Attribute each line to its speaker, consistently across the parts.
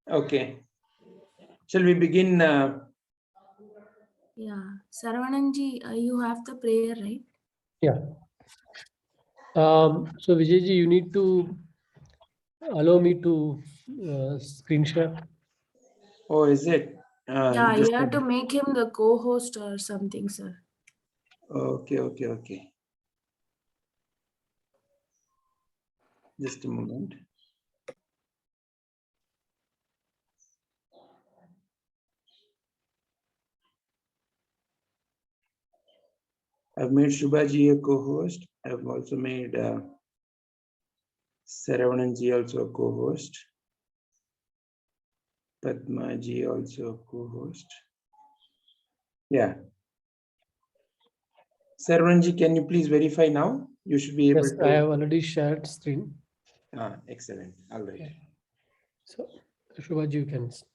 Speaker 1: Okay. Shall we begin?
Speaker 2: Yeah. Sarvananji, you have the prayer, right?
Speaker 3: Yeah. So Vijayji, you need to allow me to screen share.
Speaker 1: Oh, is it?
Speaker 2: Yeah,
Speaker 1: Just
Speaker 2: you have to make him the co-host or something, sir.
Speaker 1: Okay. Just a moment. I've made Shubhaji a co-host. I've also made Saravananji also a co-host. Padmaji also a co-host. Yeah. Saravananji, can you please verify now? You should be able
Speaker 3: Yes,
Speaker 1: to.
Speaker 3: I have already shared screen.
Speaker 1: Excellent. All right.
Speaker 3: So Shubhaji, you can start.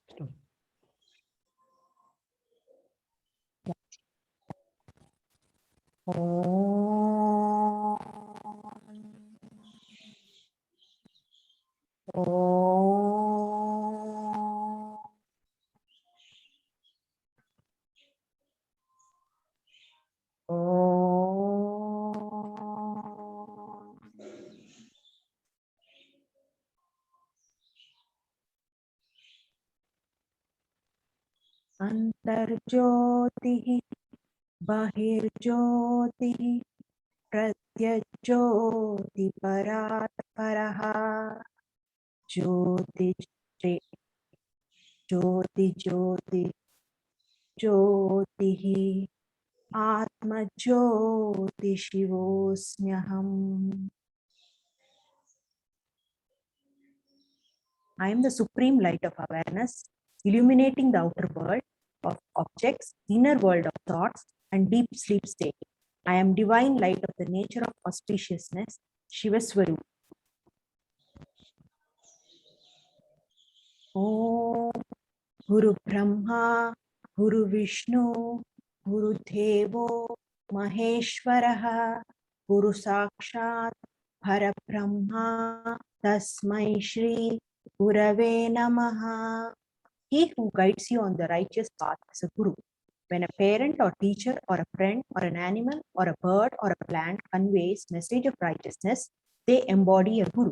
Speaker 4: अंतर्ज्योतिः बहिर्ज्योतिः प्रत्यज्योतिपरात् परः ज्योतिः आत्मज्योतिशिवोऽस्म्यहम्. I am the supreme light of awareness, illuminating the outer world of objects, inner world of thoughts, and deep sleep state. I am divine light of the nature of auspiciousness, Shivaswarup. Om Guru Brahma, Guru Vishnu, Guru Devo, Maheshwaraha, Guru Sakshat, Parabrahma, Tasmai Shri, Gurave Namaha. He who guides you on the righteous path is a guru. When a parent or teacher or a friend or an animal or a bird or a plant conveys message of righteousness, they embody a guru.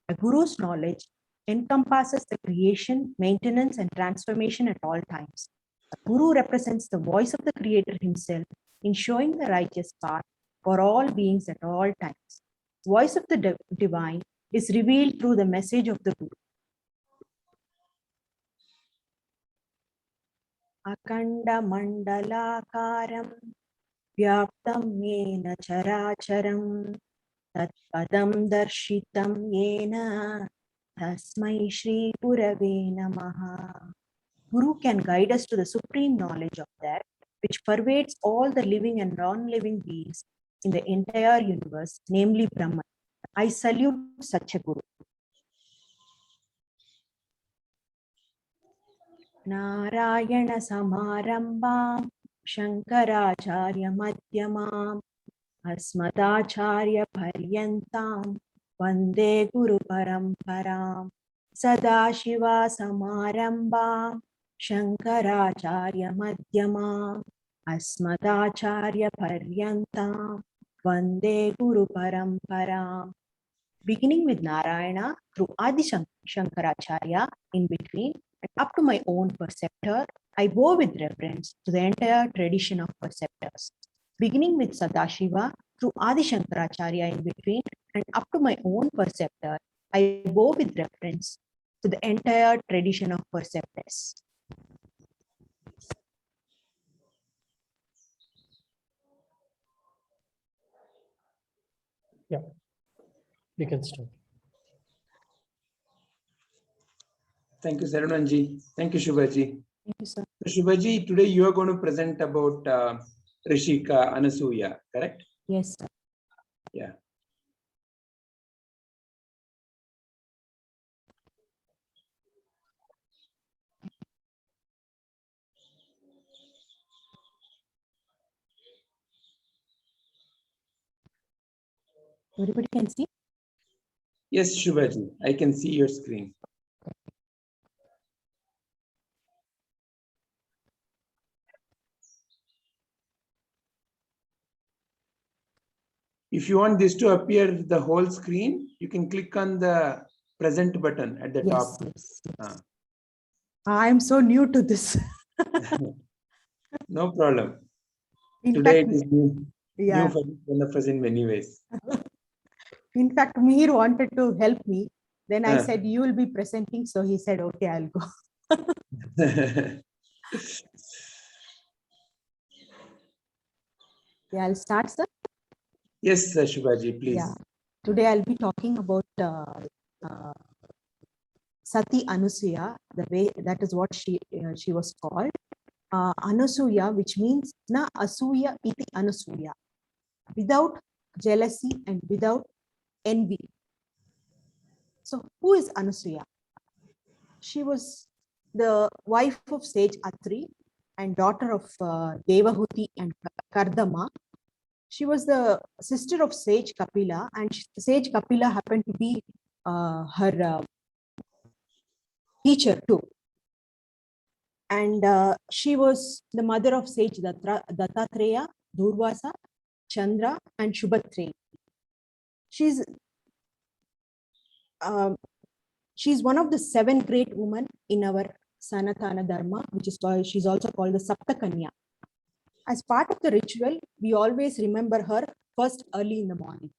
Speaker 4: A guru's knowledge encompasses the creation, maintenance, and transformation at all times. A guru represents the voice of the Creator himself in showing the righteous path for all beings at all times. Voice of the divine is revealed through the message of the guru. अखण्डमण्डलाकारं व्याप्तं येन चराचरं तत्पदं दर्शितं येन तस्मै श्रीगुरवे नमः. Guru can guide us to the supreme knowledge of that which pervades all the living and non-living beings in the entire universe, namely Brahman. I salute such a Guru. Narayan समारंभां Shankaracharya मध्यमाम् अस्मदाचार्य पर्यन्तां वन्दे गुरु परंपरां सदाशिवा समारंभां शंकराचार्य मध्यमाम् अस्मदाचार्य पर्यन्तां वन्दे गुरु परंपरां. Beginning with Narayana through Adi Shankaracharya in between and up to my own perceptor, I bow with reverence to the entire tradition of perceptors. Beginning with Sadashiva through Adi Shankaracharya in between and up to my own perceptor, I bow with reverence to the entire tradition of perceptors.
Speaker 3: Yeah, we can start.
Speaker 1: Thank you, Saravananji. Thank you, Shubhaji.
Speaker 4: Thank you, sir.
Speaker 1: So, Shubhaji, today you are going to present about Rishika Anasuya, correct?
Speaker 4: Yes, sir.
Speaker 1: Yeah.
Speaker 4: Everybody can see?
Speaker 1: Yes, Shubhaji, I can see your screen. If you want this to appear the whole screen, you can click on the present button at the
Speaker 4: Yes,
Speaker 1: top.
Speaker 4: yes, yes.
Speaker 1: Ah.
Speaker 4: I'm so new to this.
Speaker 1: No problem.
Speaker 4: In
Speaker 1: Today
Speaker 4: fact,
Speaker 1: it is new
Speaker 4: yeah.
Speaker 1: for one of us in many ways.
Speaker 4: In fact, Mihir wanted to help me. Then I
Speaker 1: Ah.
Speaker 4: said, you will be presenting. So he said, okay, I'll go. Yeah, I'll start, sir.
Speaker 1: Yes, Shubhaji, please.
Speaker 4: Yeah. Today I'll be talking about uh, Sati Anasuya, the way that is what she was called. Anasuya, which means na asuya iti Anasuya, without jealousy and without envy. So who is Anasuya? She was the wife of sage Atri and daughter of Devahuti and Kardama. She was the sister of sage Kapila, and sage Kapila happened to be her teacher too. And she was the mother of sage Dattatreya, Durvasa, Chandra, and Shubhatri. She's one of the 7 great women in our Sanatana Dharma, which is called, she's also called the Saptakanya. As part of the ritual, we always remember her first early in the morning.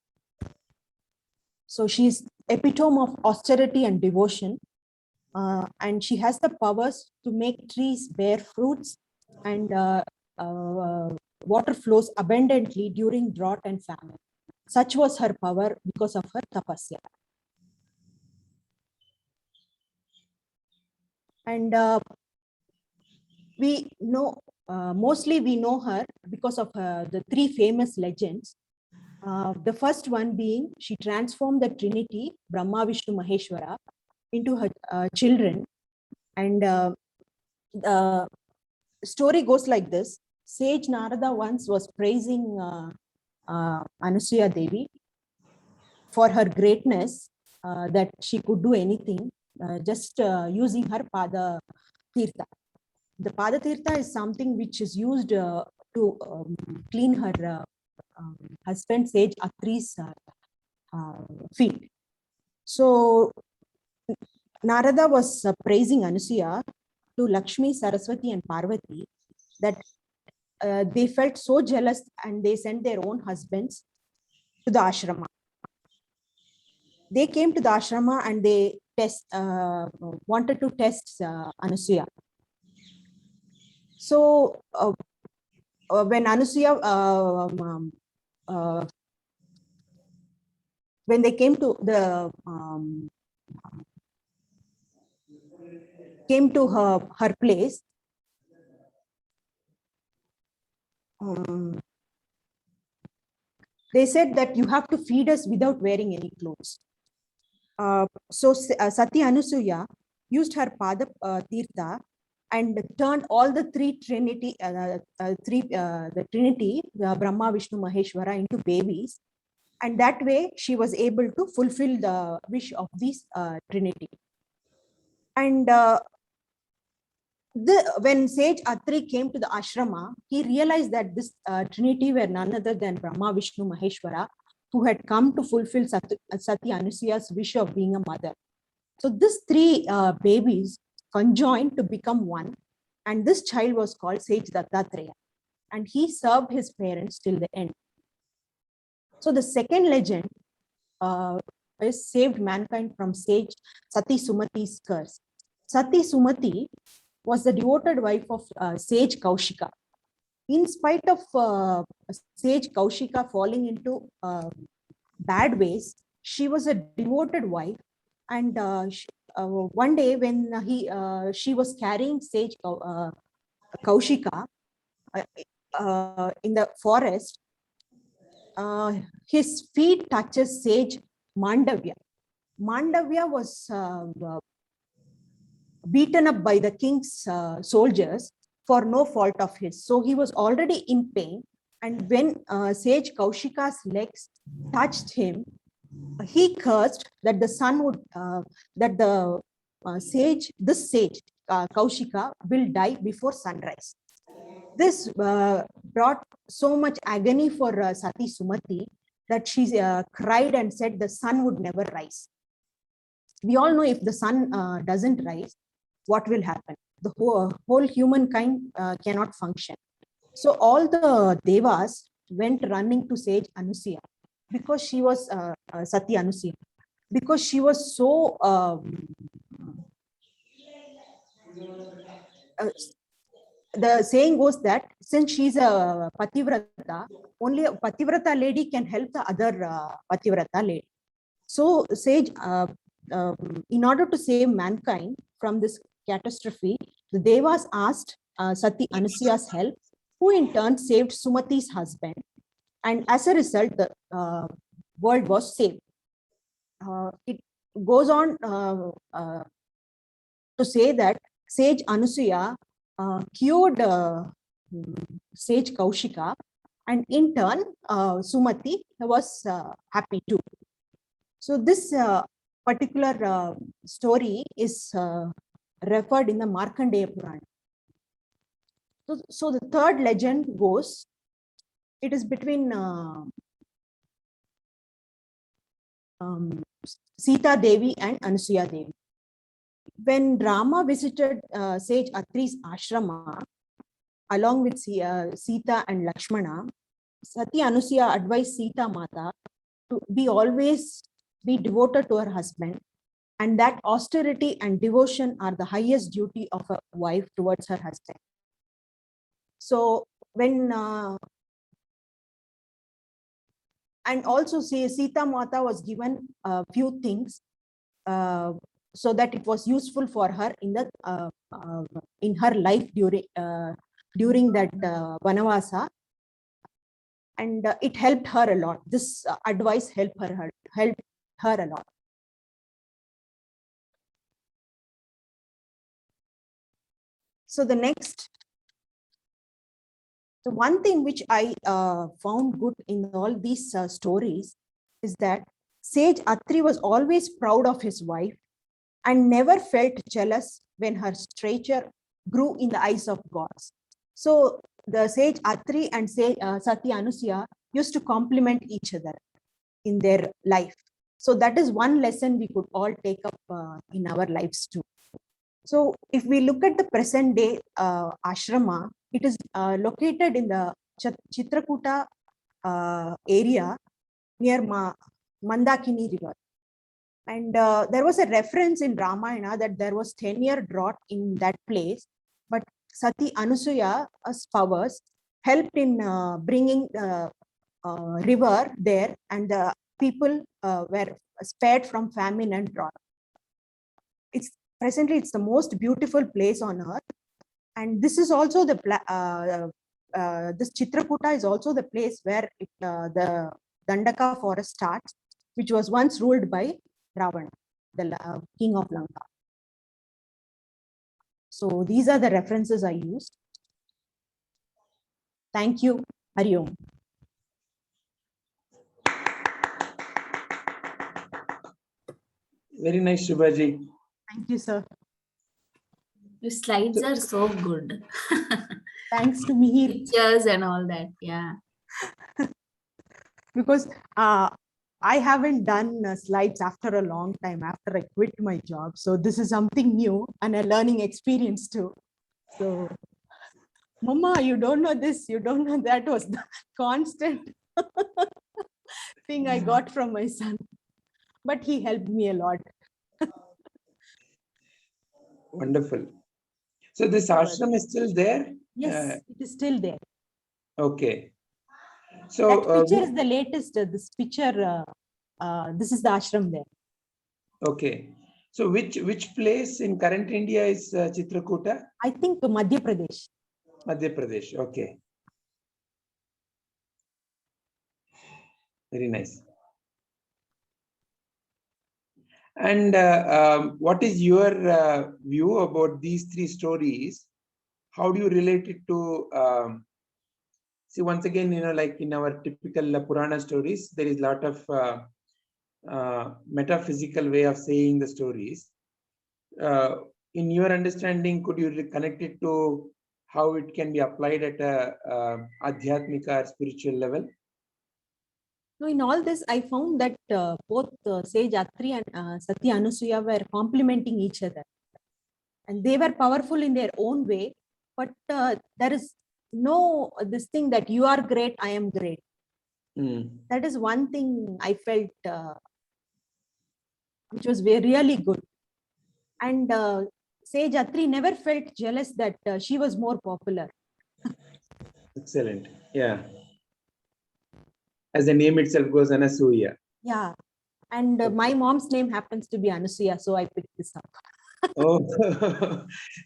Speaker 4: So she's epitome of austerity and devotion, and she has the powers to make trees bear fruits and water flows abundantly during drought and famine. Such was her power because of her tapasya. And we know, mostly we know her because of the 3 famous legends. The first one being, she transformed the Trinity, Brahma, Vishnu, Maheshwara, into her children. And the story goes like this. Sage Narada once was praising Anasuya Devi for her greatness, that she could do anything, just using her Pada Tirtha. The Pada Tirtha is something which is used to clean her husband Sage Atri's feet. So Narada was praising Anasuya to Lakshmi, Saraswati, and Parvati that they felt so jealous and they sent their own husbands to the ashrama. They came to the ashrama and they wanted to test Anasuya. So when Anasuya, when they came to the her place, they said that you have to feed us without wearing any clothes. So Sati Anasuya used her Pada Tirtha and turned all the the Trinity, Brahma, Vishnu, Maheshwara, into babies. And that way she was able to fulfill the wish of this Trinity. And when Sage Atri came to the ashrama, he realized that this Trinity were none other than Brahma, Vishnu, Maheshwara, who had come to fulfill Sati Anusuya's wish of being a mother. So these 3 babies conjoined to become one, and this child was called Sage Dattatreya, and he served his parents till the end. So the second legend is saved mankind from Sage Sati Sumati's curse. Sati Sumati was the devoted wife of Sage Kaushika. In spite of Sage Kaushika falling into bad ways, she was a devoted wife. And one day when she was carrying Sage Kaushika in the forest, his feet touches Sage Mandavya. Mandavya was beaten up by the king's soldiers for no fault of his. So he was already in pain. And when Sage Kaushika's legs touched him, he cursed that the sun would, that the sage Kaushika will die before sunrise. This brought so much agony for Sati Sumati that she cried and said the sun would never rise. We all know if the sun doesn't rise, what will happen? The whole humankind cannot function. So all the devas went running to sage Anasuya because she was Sati Anasuya, because she was so the saying goes that since she's a pativrata, only a pativrata lady can help the other pativrata lady. So sage, in order to save mankind from this catastrophe, the devas asked Sati Anasuya's help, who in turn saved Sumati's husband. And as a result, the world was saved. It goes on to say that sage Anasuya cured sage Kaushika, and in turn, Sumati was happy too. So this particular story is referred in the Markandeya Purana. So the third legend goes, it is between Sita Devi and Anasuya Devi. When Rama visited sage Atri's ashrama along with Sita and Lakshmana, Sati Anasuya advised Sita Mata to always be devoted to her husband, and that austerity and devotion are the highest duty of a wife towards her husband. So when and also Sita Mata was given a few things so that it was useful for her in the in her life during that Vanavasa, and it helped her a lot. This advice helped her a lot. So the next, the one thing which I found good in all these stories is that sage Atri was always proud of his wife and never felt jealous when her stature grew in the eyes of gods. So the sage Atri and Sati Anasuya used to complement each other in their life. So that is one lesson we could all take up in our lives too. So if we look at the present day ashrama, it is located in the Chitrakuta area near Mandakini river. And there was a reference in Ramayana that there was 10-year drought in that place, but Sati Anasuya's powers helped in bringing the river there, and the people were spared from famine and drought. Presently, it's the most beautiful place on earth, and this is also the this Chitrakuta is also the place where the Dandaka forest starts, which was once ruled by Ravana, the king of Lanka. So these are the references I used. Thank you. Hari Om.
Speaker 1: Very nice, Shubhaji.
Speaker 4: Thank you, sir.
Speaker 2: The slides are so good.
Speaker 4: Thanks to Mihir.
Speaker 2: Pictures and all that. Yeah.
Speaker 4: Because I haven't done slides after a long time, after I quit my job. So this is something new and a learning experience too. So, Mama, you don't know this, you don't know that was the constant thing I got from my son. But he helped me a lot.
Speaker 1: Wonderful. So this ashram is still there?
Speaker 4: Yes, it is still there.
Speaker 1: Okay. So
Speaker 4: that picture is the latest. This picture, this is the ashram there.
Speaker 1: Okay. So which place in current India is Chitrakuta?
Speaker 4: I think Madhya Pradesh.
Speaker 1: Madhya Pradesh. Okay. Very nice. And what is your view about these three stories? How do you relate it to? See, once again, like in our typical Purana stories, there is a lot of metaphysical way of saying the stories. In your understanding, could you connect it to how it can be applied at a adhyatmika or spiritual level?
Speaker 4: No, in all this, I found that both Sage Atri and Sati Anasuya were complementing each other. And they were powerful in their own way. But there is no this thing that you are great, I am great. That is one thing I felt which was really good. And Sage Atri never felt jealous that she was more popular.
Speaker 1: Excellent. Yeah. As the name itself goes, Anasuya.
Speaker 4: Yeah. And my mom's name happens to be Anasuya, so I picked this up.
Speaker 1: Oh,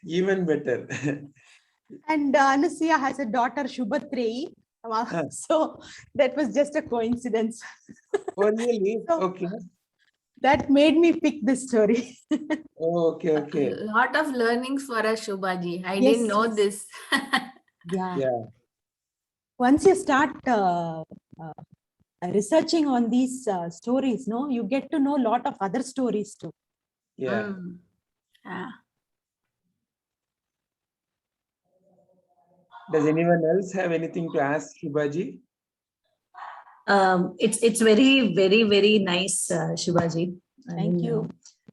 Speaker 1: even better.
Speaker 4: And Anasuya has a daughter, Shubhatreyi. So that was just a coincidence.
Speaker 1: Oh, really?
Speaker 4: So,
Speaker 1: okay.
Speaker 4: That made me pick this story.
Speaker 1: Okay, okay.
Speaker 2: A lot of learnings for us, Shubhaji. I
Speaker 4: Yes,
Speaker 2: didn't know
Speaker 4: yes.
Speaker 2: this.
Speaker 1: Yeah.
Speaker 4: Once you start researching on these stories, no, you get to know a lot of other stories too.
Speaker 1: Yeah.
Speaker 2: Yeah.
Speaker 1: Does anyone else have anything to ask Shubhaji?
Speaker 5: It's very, very nice, Shivaji.
Speaker 4: Thank you.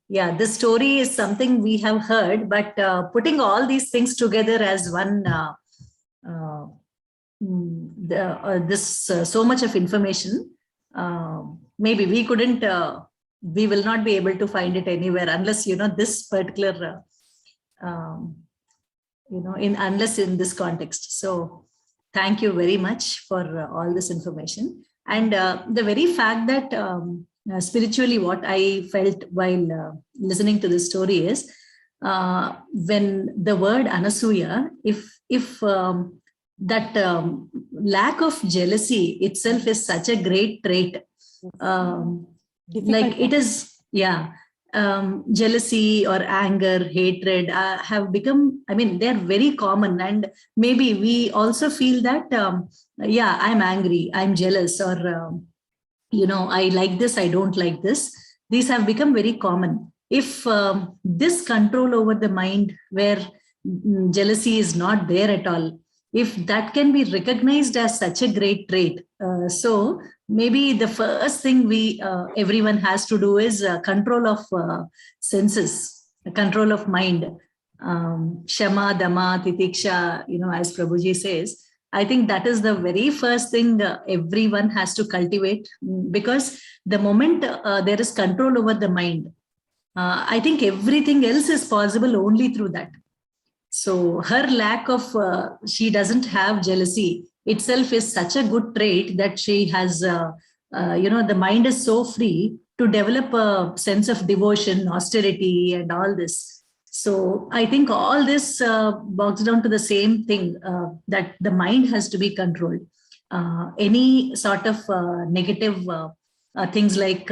Speaker 5: Yeah, this story is something we have heard, but putting all these things together as one, so much of information, maybe we couldn't, we will not be able to find it anywhere unless, this particular, unless in this context. So thank you very much for all this information. And the very fact that spiritually what I felt while listening to this story is when the word Anasuya, if that lack of jealousy itself is such a great trait, like it is, jealousy or anger, hatred have become, they're very common. And maybe we also feel that, I'm angry, I'm jealous, or, I like this, I don't like this. These have become very common. If this control over the mind where jealousy is not there at all, if that can be recognized as such a great trait, so maybe the first thing everyone has to do is control of senses, control of mind. Shama, Dama, Titiksha, as Prabhuji says, I think that is the very first thing everyone has to cultivate, because the moment there is control over the mind, I think everything else is possible only through that. So her lack of, she doesn't have jealousy itself is such a good trait that she has, the mind is so free to develop a sense of devotion, austerity, and all this. So I think all this boils down to the same thing, that the mind has to be controlled. Any sort of negative things like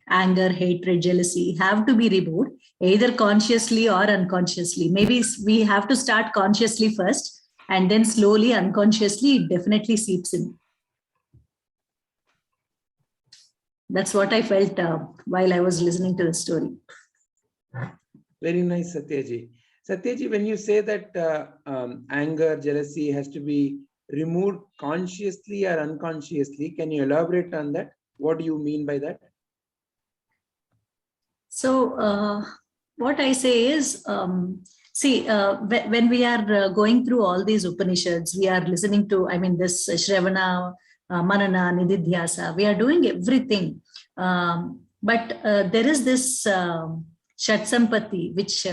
Speaker 5: anger, hatred, jealousy have to be removed, either consciously or unconsciously. Maybe we have to start consciously first, and then slowly, unconsciously, it definitely seeps in. That's what I felt while I was listening to the story.
Speaker 1: Very nice, Satyaji. Satyaji, when you say that anger, jealousy has to be removed consciously or unconsciously, can you elaborate on that? What do you mean by that?
Speaker 5: So what I say is, when we are going through all these Upanishads, we are listening to, this Shravana, Manana, Nididhyasa, we are doing everything. But there is this Shatsampati, which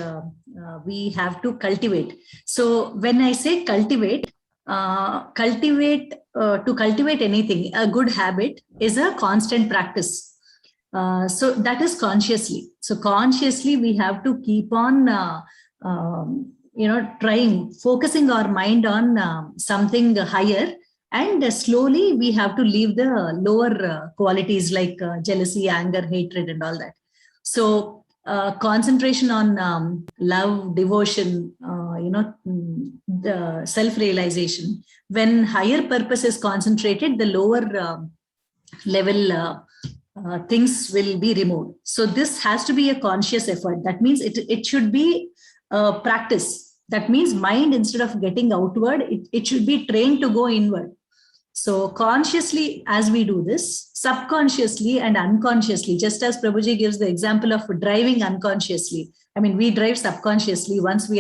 Speaker 5: we have to cultivate. So when I say cultivate, to cultivate anything, a good habit is a constant practice. So that is consciously. So consciously, we have to keep on, trying, focusing our mind on something higher, and slowly we have to leave the lower qualities like jealousy, anger, hatred, and all that. So concentration on love, devotion, the self-realization. When higher purpose is concentrated, the lower level things will be removed. So this has to be a conscious effort. That means it should be practice. That means mind, instead of getting outward, it should be trained to go inward. So consciously, as we do this, subconsciously and unconsciously, just as Prabhuji gives the example of driving unconsciously. I mean, we drive subconsciously once we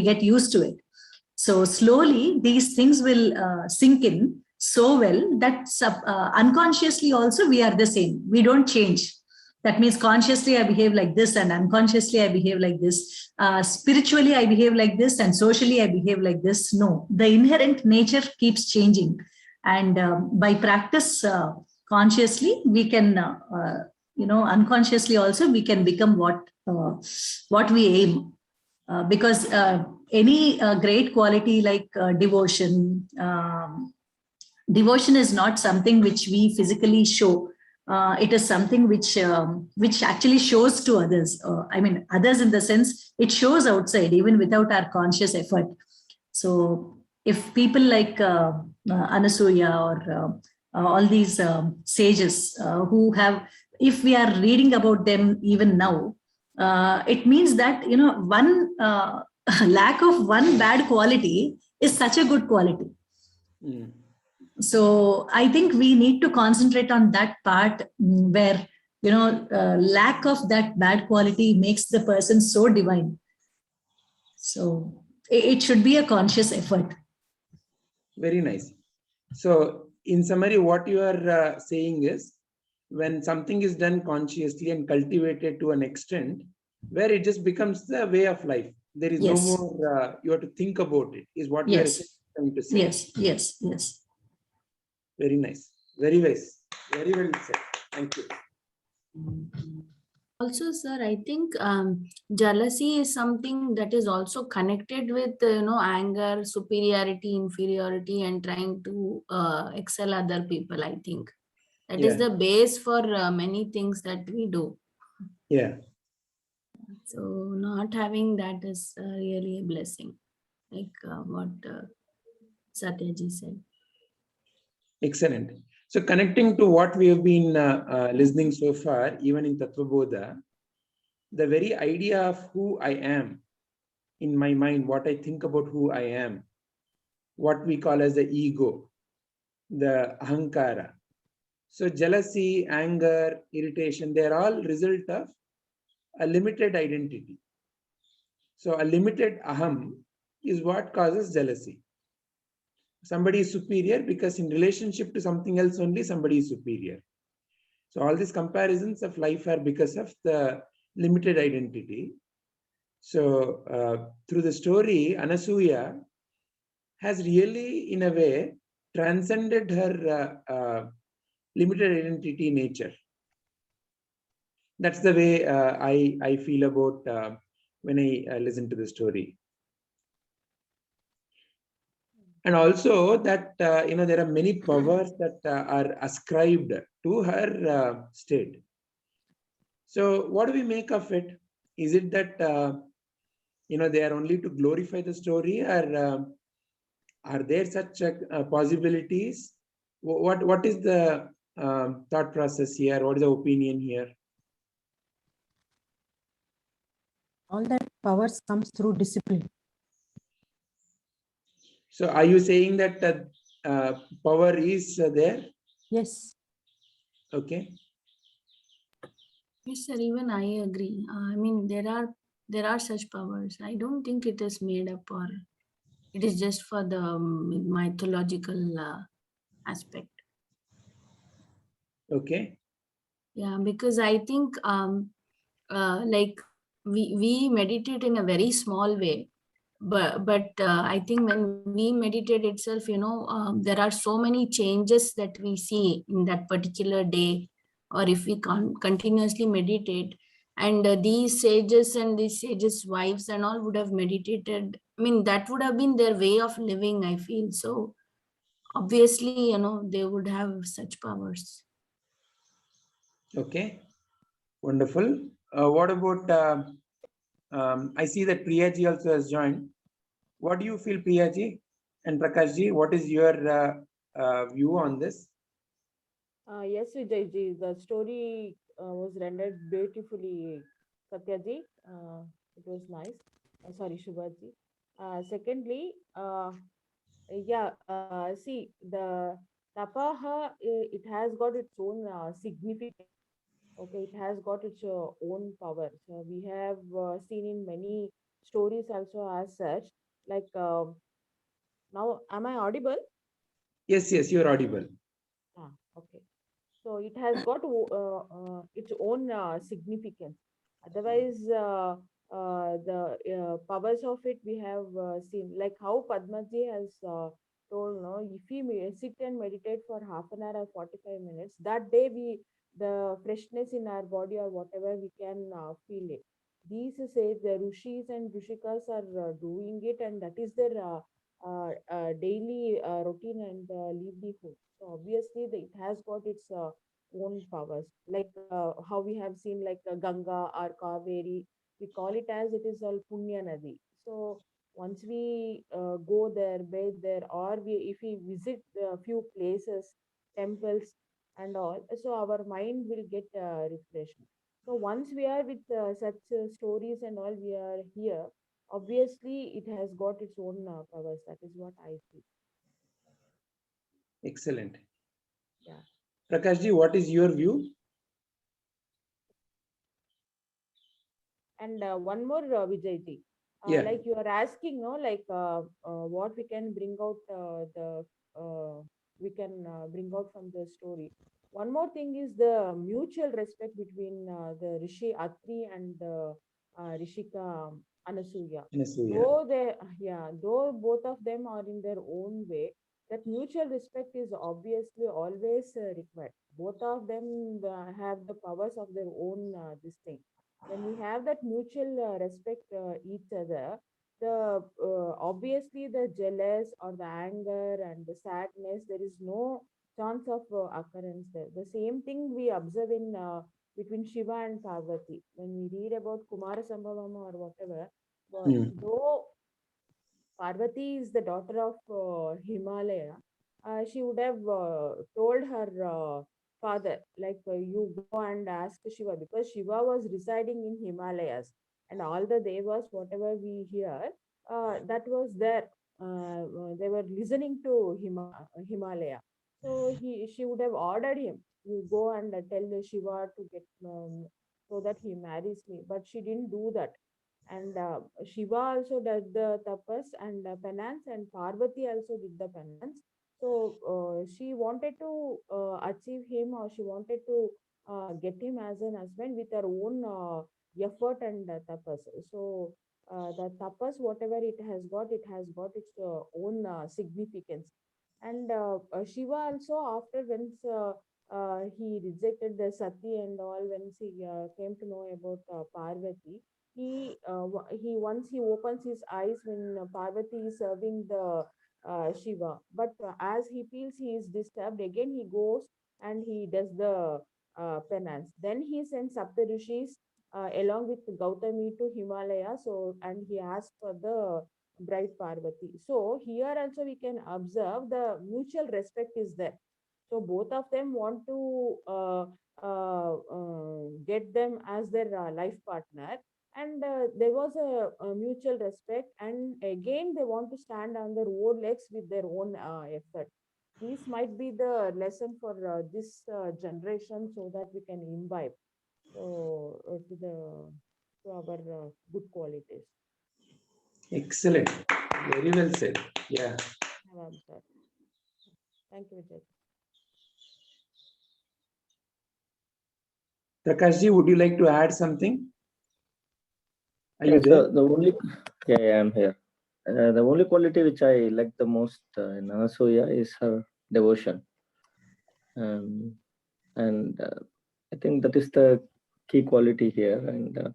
Speaker 5: get used to it. So slowly, these things will sink in so well that unconsciously also we are the same. We don't change. That means consciously I behave like this and unconsciously I behave like this. Spiritually I behave like this and socially I behave like this. No, the inherent nature keeps changing. And by practice consciously, we can, unconsciously also we can become what we aim. Because any great quality like devotion, devotion is not something which we physically show. It is something which actually shows to others. I mean, others in the sense it shows outside even without our conscious effort. So if people like Anasuya or all these sages who have, if we are reading about them even now, it means that, one lack of one bad quality is such a good quality.
Speaker 1: Mm.
Speaker 5: So I think we need to concentrate on that part where, lack of that bad quality makes the person so divine. So it should be a conscious effort.
Speaker 1: Very nice. So in summary, what you are saying is, when something is done consciously and cultivated to an extent where it just becomes the way of life, there is
Speaker 5: Yes.
Speaker 1: no more, you have to think about it, is what
Speaker 5: Yes.
Speaker 1: you are trying to say.
Speaker 5: Yes.
Speaker 1: Very nice. Very nice. Very well said. Thank you.
Speaker 2: Also, sir, I think jealousy is something that is also connected with anger, superiority, inferiority, and trying to excel other people. I think that is the base for many things that we do.
Speaker 1: Yeah.
Speaker 2: So not having that is really a blessing, like what Satyaji said.
Speaker 1: Excellent. So connecting to what we have been listening so far, even in Tattva Bodha, the very idea of who I am in my mind, what I think about who I am, what we call as the ego, the ahankara. So jealousy, anger, irritation, they're all result of a limited identity. So a limited aham is what causes jealousy. Somebody is superior because in relationship to something else only, somebody is superior. So all these comparisons of life are because of the limited identity. So through the story, Anasuya has really, in a way, transcended her limited identity nature. That's the way I feel about when I listen to the story. And also that, there are many powers that are ascribed to her state. So what do we make of it? Is it that, they are only to glorify the story, or are there such possibilities? What is the thought process here? What is the opinion here?
Speaker 4: All that powers comes through discipline.
Speaker 1: So are you saying that power is there?
Speaker 4: Yes.
Speaker 1: Okay.
Speaker 2: Yes, sir, even I agree. I mean, there are such powers. I don't think it is made up, or it is just for the mythological aspect.
Speaker 1: Okay.
Speaker 2: Yeah, because I think like we meditate in a very small way, but I think when we meditate itself, there are so many changes that we see in that particular day, or if we continuously meditate. And these sages and these sages' wives and all would have meditated. I mean, that would have been their way of living, I feel. So obviously, they would have such powers.
Speaker 1: Okay. Wonderful. What about, I see that Priyaji also has joined. What do you feel, Priyaji and Prakashji? What is your view on this?
Speaker 6: Yes, Vijayji, the story was rendered beautifully, Satyaji. It was nice. Sorry, Shubhaji. Secondly, see, the tapaha, it has got its own significance. Okay, it has got its own power. So we have seen in many stories also as such. Like now, am I audible?
Speaker 1: Yes, yes, you're audible.
Speaker 6: Okay. So it has got its own significance. Otherwise, the powers of it we have seen, like how Padmaji has told, no, if we sit and meditate for half an hour or 45 minutes, that day the freshness in our body or whatever we can feel it. These say the rishis and rishikas are doing it, and that is their daily routine and livelihood. So obviously, it has got its own powers. Like how we have seen, like Ganga or Kaveri, we call it as it is all Punya Nadi. So once we go there, bathe there, or if we visit a few places, temples, and all, so our mind will get refreshed. So once we are with such stories and all, we are here. Obviously, it has got its own powers. That is what I see.
Speaker 1: Excellent.
Speaker 6: Yeah.
Speaker 1: Prakashji, what is your view?
Speaker 6: And one more, Vijayji,
Speaker 1: Yeah.
Speaker 6: like you are asking, no, like what we can bring out we can bring out from the story. One more thing is the mutual respect between the Rishi Atri and the Rishika Anasuya.
Speaker 1: Anasuya.
Speaker 6: Though both of them are in their own way, that mutual respect is obviously always required. Both of them have the powers of their own this thing. When we have that mutual respect each other, the obviously the jealous or the anger and the sadness, there is no chance of occurrence there. The same thing we observe in between Shiva and Parvati when we read about Kumara Sambhavam or whatever. Though Parvati is the daughter of Himalaya, she would have told her father, like, you go and ask Shiva, because Shiva was residing in Himalayas, and all the devas, whatever we hear, that was there. They were listening to Himalaya. So she would have ordered him, you go and tell the Shiva to get, so that he marries me. But she didn't do that. And Shiva also did the tapas and penance, and Parvati also did the penance. So she wanted to achieve him, or she wanted to get him as an husband with her own effort and tapas. So the tapas, whatever it has got its own significance. And Shiva also, after when he rejected the Sati and all, when he came to know about Parvati, he once he opens his eyes when Parvati is serving the Shiva, but as he feels he is disturbed, again he goes and he does the penance. Then he sends Saptarishis along with Gautami to Himalaya. So, and he asks for the bride Parvati. So here also we can observe the mutual respect is there. So both of them want to get them as their life partner, and there was a mutual respect, and again they want to stand on their own legs with their own effort. This might be the lesson for this generation, so that we can imbibe so to our good qualities.
Speaker 1: Excellent. Very well said. Yeah.
Speaker 6: Thank you, Vijay.
Speaker 1: Prakashji, would you like to add something? Are you
Speaker 7: Yes,
Speaker 1: there?
Speaker 7: the only I'm here. The only quality which I like the most in Anasuya is her devotion, and I think that is the key quality here. And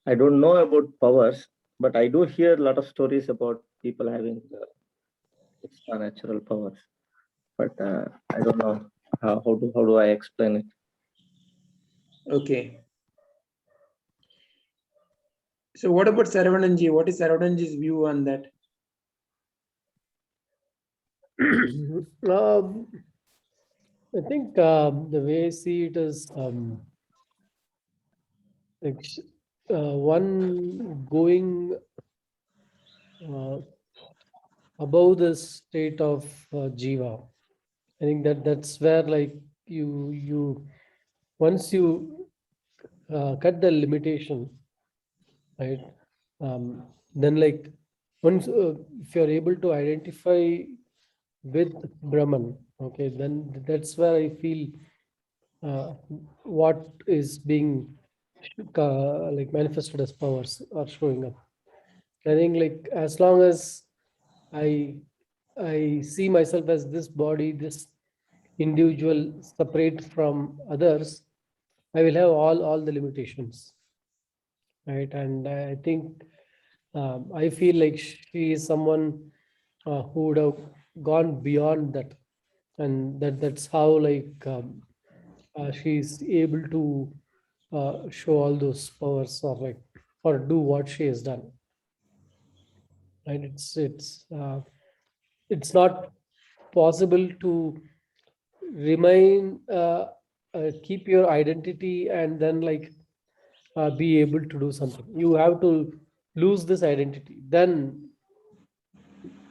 Speaker 7: I don't know about powers, but I do hear a lot of stories about people having extra natural powers. But I don't know how do I explain it.
Speaker 1: Okay. So what about Saravanan-ji? What is Saravanan-ji's view on that?
Speaker 3: I think the way I see it is like one going above the state of jiva, I think that's where like you once you cut the limitation, right? Then like once if you're able to identify with Brahman, okay, then that's where I feel what is being like manifested as powers are showing up. I think like as long as I see myself as this body, this individual separate from others, I will have all the limitations, right? And I think I feel like she is someone who would have gone beyond that, and that's how like she's able to show all those powers or like or do what she has done. And it's not possible to remain keep your identity and then like be able to do something. You have to lose this identity. Then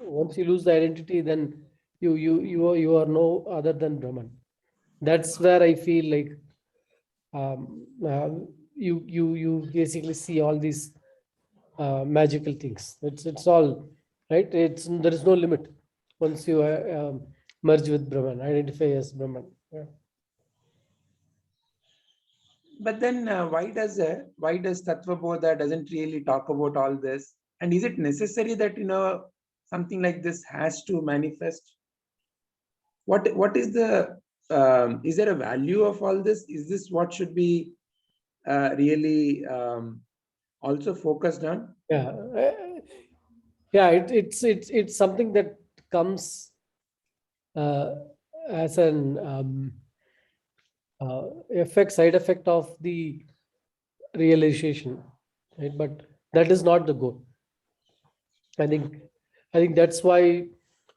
Speaker 3: once you lose the identity, then you are no other than Brahman. That's where I feel like you basically see all these magical things. It's all right. There is no limit once you merge with Brahman, identify as Brahman. Yeah.
Speaker 1: But then why does Tattva Bodha doesn't really talk about all this? And is it necessary that something like this has to manifest? What is the is there a value of all this? Is this what should be really also focused on?
Speaker 3: Yeah, yeah. It's something that comes as an side effect of the realization, right? But that is not the goal. I think that's why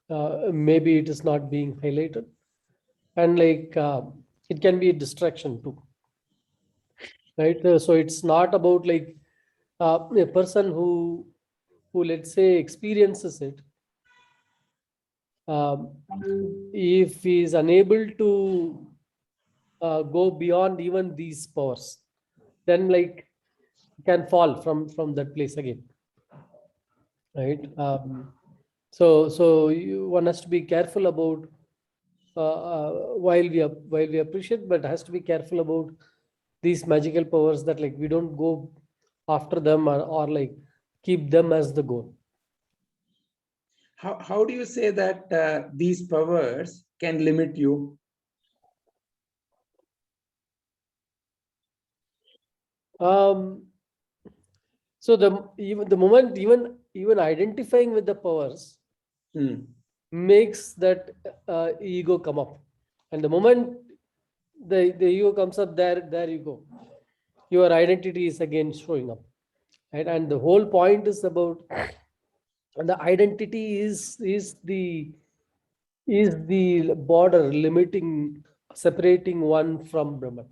Speaker 3: maybe it is not being highlighted, and like it can be a distraction too, right? So it's not about like a person who let's say experiences it. If he is unable to go beyond even these powers, then like can fall from that place again, right? So one has to be careful about while we appreciate, but has to be careful about these magical powers that like we don't go after them or like keep them as the goal.
Speaker 1: How do you say that these powers can limit you?
Speaker 3: So the moment even identifying with the powers makes that ego come up, and the moment the ego comes up, there you go, your identity is again showing up, right? And the whole point is about, and the identity is the border limiting, separating one from Brahman,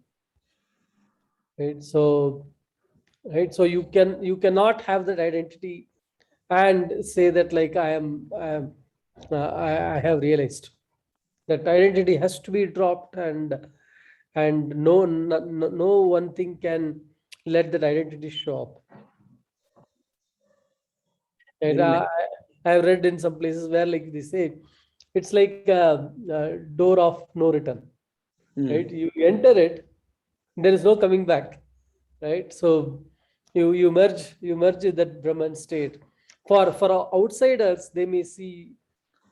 Speaker 3: right? So you cannot have that identity and say that like I have realized. That identity has to be dropped, and no one thing can let that identity show up. And I've read in some places where like they say it's like a door of no return, right? You enter it, there is no coming back, right? So you merge with that Brahman state. For outsiders, they may see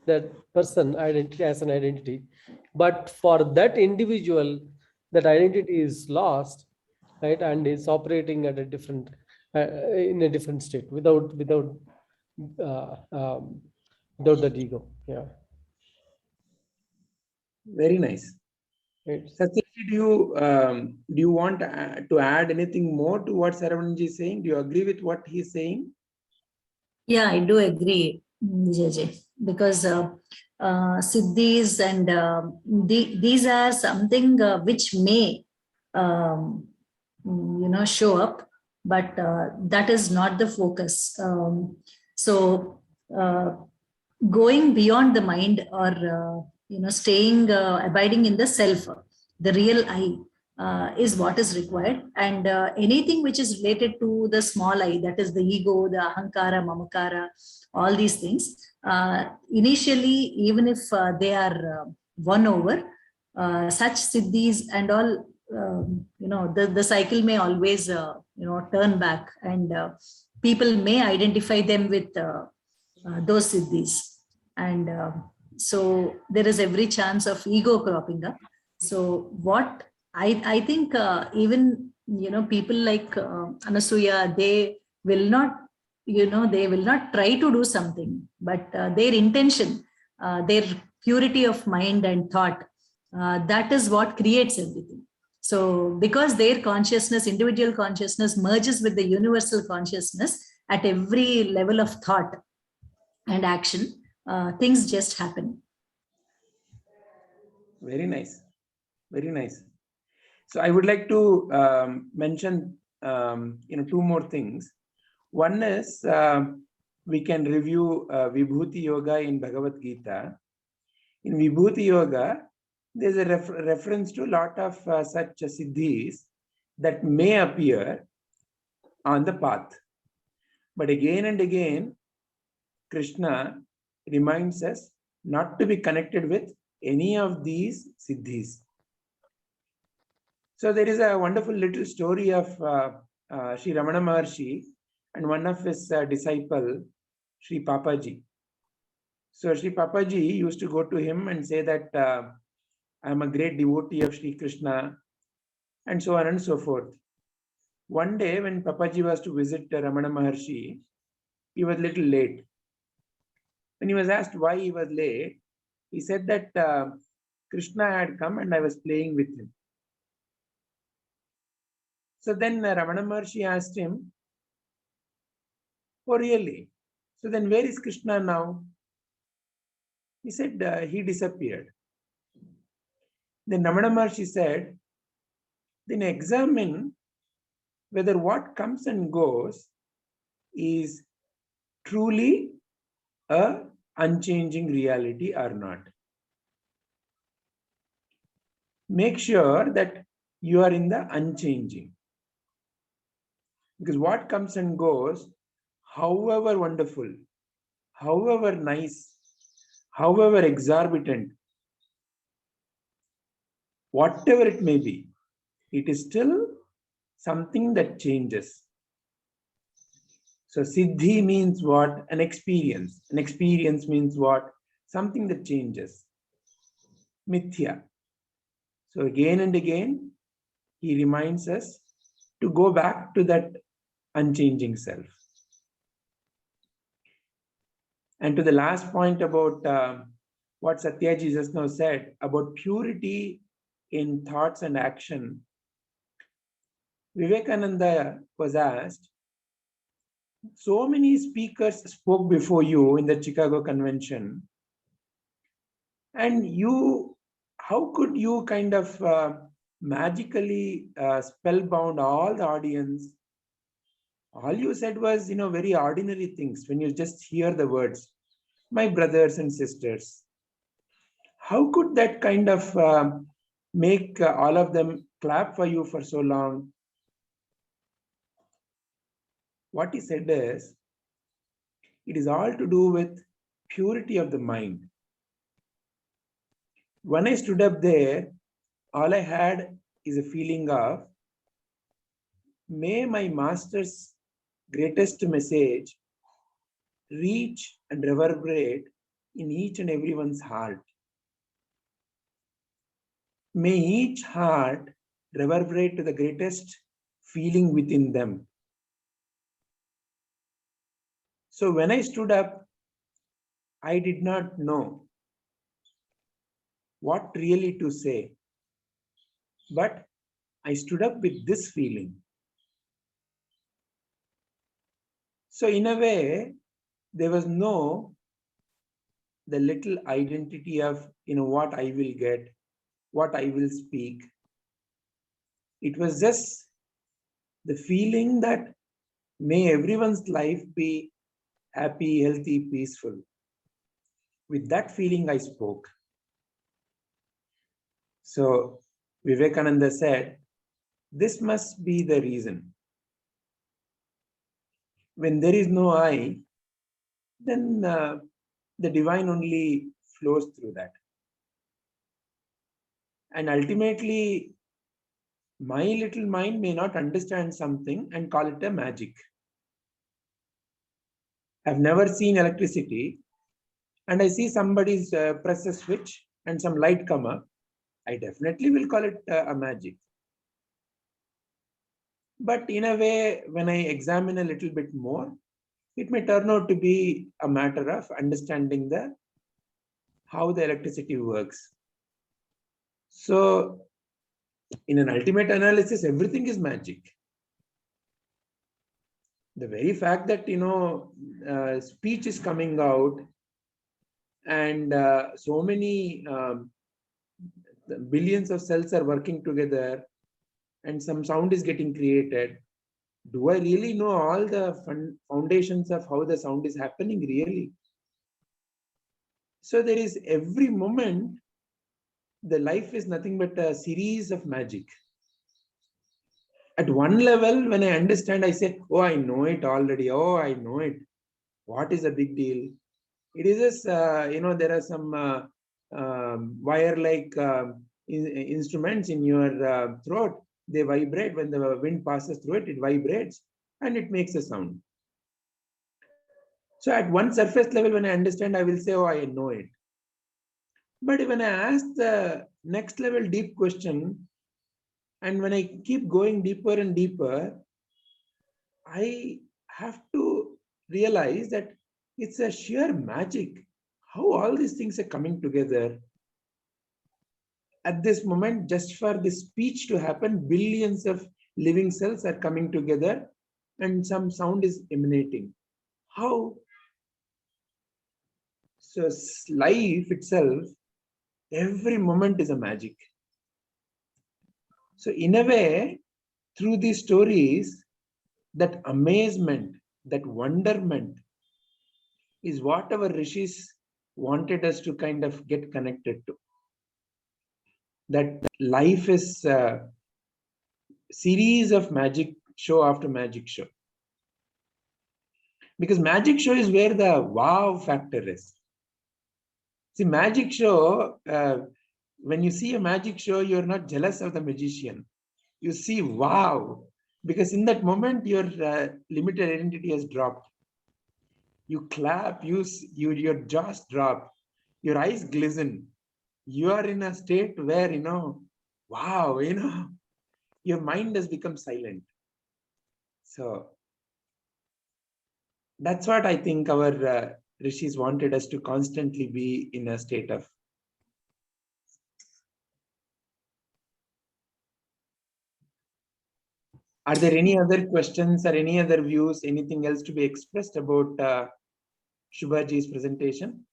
Speaker 3: that person identity as an identity, but for that individual, that identity is lost, right? And is operating at a different in a different state without uh, um, that ego. Yeah.
Speaker 1: Very nice.
Speaker 3: Right.
Speaker 1: Satya, do you want to add anything more to what Saravanan is saying? Do you agree with what he's saying?
Speaker 5: Yeah, I do agree, JJ, because siddhis and these are something which may show up, but that is not the focus. So going beyond the mind or staying, abiding in the self, the real I, is what is required. And anything which is related to the small I, that is the ego, the ahankara, mamakara, all these things, initially, even if they are won over, such siddhis and all, the cycle may always, turn back, and people may identify them with those siddhis. And so there is every chance of ego cropping up. So what I think, even, people like Anasuya, they will not, they will not try to do something, but their intention, their purity of mind and thought, that is what creates everything. So because their consciousness, individual consciousness, merges with the universal consciousness at every level of thought and action, things just happen.
Speaker 1: Very nice. Very nice. So I would like to mention, two more things. One is, we can review Vibhuti Yoga in Bhagavad Gita. In Vibhuti Yoga, there's a reference to a lot of such siddhis that may appear on the path. But again and again, Krishna reminds us not to be connected with any of these siddhis. So there is a wonderful little story of Sri Ramana Maharshi and one of his disciple, Sri Papaji. So Sri Papaji used to go to him and say that I am a great devotee of Sri Krishna, and so on and so forth. One day when Papaji was to visit Ramana Maharshi, he was a little late. When he was asked why he was late, he said that Krishna had come and I was playing with him. So then Ramana Maharshi asked him, oh really? So then where is Krishna now? He said he disappeared. Then Ramana Maharshi said, then examine whether what comes and goes is truly a unchanging reality or not. Make sure that you are in the unchanging. Because what comes and goes, however wonderful, however nice, however exorbitant, whatever it may be, it is still something that changes. So siddhi means what? An experience. An experience means what? Something that changes. Mithya. So again and again, he reminds us to go back to that unchanging self. And to the last point about what Satyaji just now said about purity in thoughts and action, Vivekananda was asked, so many speakers spoke before you in the Chicago Convention, and how could you kind of magically spellbound all the audience? All you said was, very ordinary things when you just hear the words, my brothers and sisters. How could that kind of make all of them clap for you for so long? What he said is, it is all to do with purity of the mind. When I stood up there, all I had is a feeling of, may my master's greatest message reach and reverberate in each and everyone's heart. May each heart reverberate to the greatest feeling within them. So when I stood up, I did not know what really to say, but I stood up with this feeling. So in a way, there was no the little identity of what I will get, what I will speak. It was just the feeling that may everyone's life be happy, healthy, peaceful. With that feeling I spoke. So Vivekananda said, this must be the reason. When there is no I, then the divine only flows through that. And ultimately, my little mind may not understand something and call it a magic. I've never seen electricity, and I see somebody's press a switch and some light come up. I definitely will call it a magic. But in a way, when I examine a little bit more, it may turn out to be a matter of understanding how the electricity works. So in an ultimate analysis, everything is magic. The very fact that, speech is coming out and so many billions of cells are working together and some sound is getting created. Do I really know all the foundations of how the sound is happening really? So there is every moment, the life is nothing but a series of magic. At one level, when I understand, I say, oh, I know it already. Oh, I know it. What is a big deal? It is just, there are some wire-like instruments in your throat. They vibrate. When the wind passes through it, it vibrates and it makes a sound. So at one surface level, when I understand, I will say, oh, I know it. But when I ask the next level deep question, and when I keep going deeper and deeper, I have to realize that it's a sheer magic. How all these things are coming together. At this moment, just for this speech to happen, billions of living cells are coming together and some sound is emanating. How? So life itself, every moment is a magic. So in a way, through these stories, that amazement, that wonderment is what our rishis wanted us to kind of get connected to. That life is a series of magic show after magic show. Because magic show is where the wow factor is. See, magic show, when you see a magic show, you're not jealous of the magician. You see, wow, because in that moment, your limited identity has dropped. You clap, your jaws drop, your eyes glisten. You are in a state where, wow, your mind has become silent. So that's what I think our rishis wanted us to constantly be in a state of. Are there any other questions or any other views, anything else to be expressed about Shubhaji's presentation?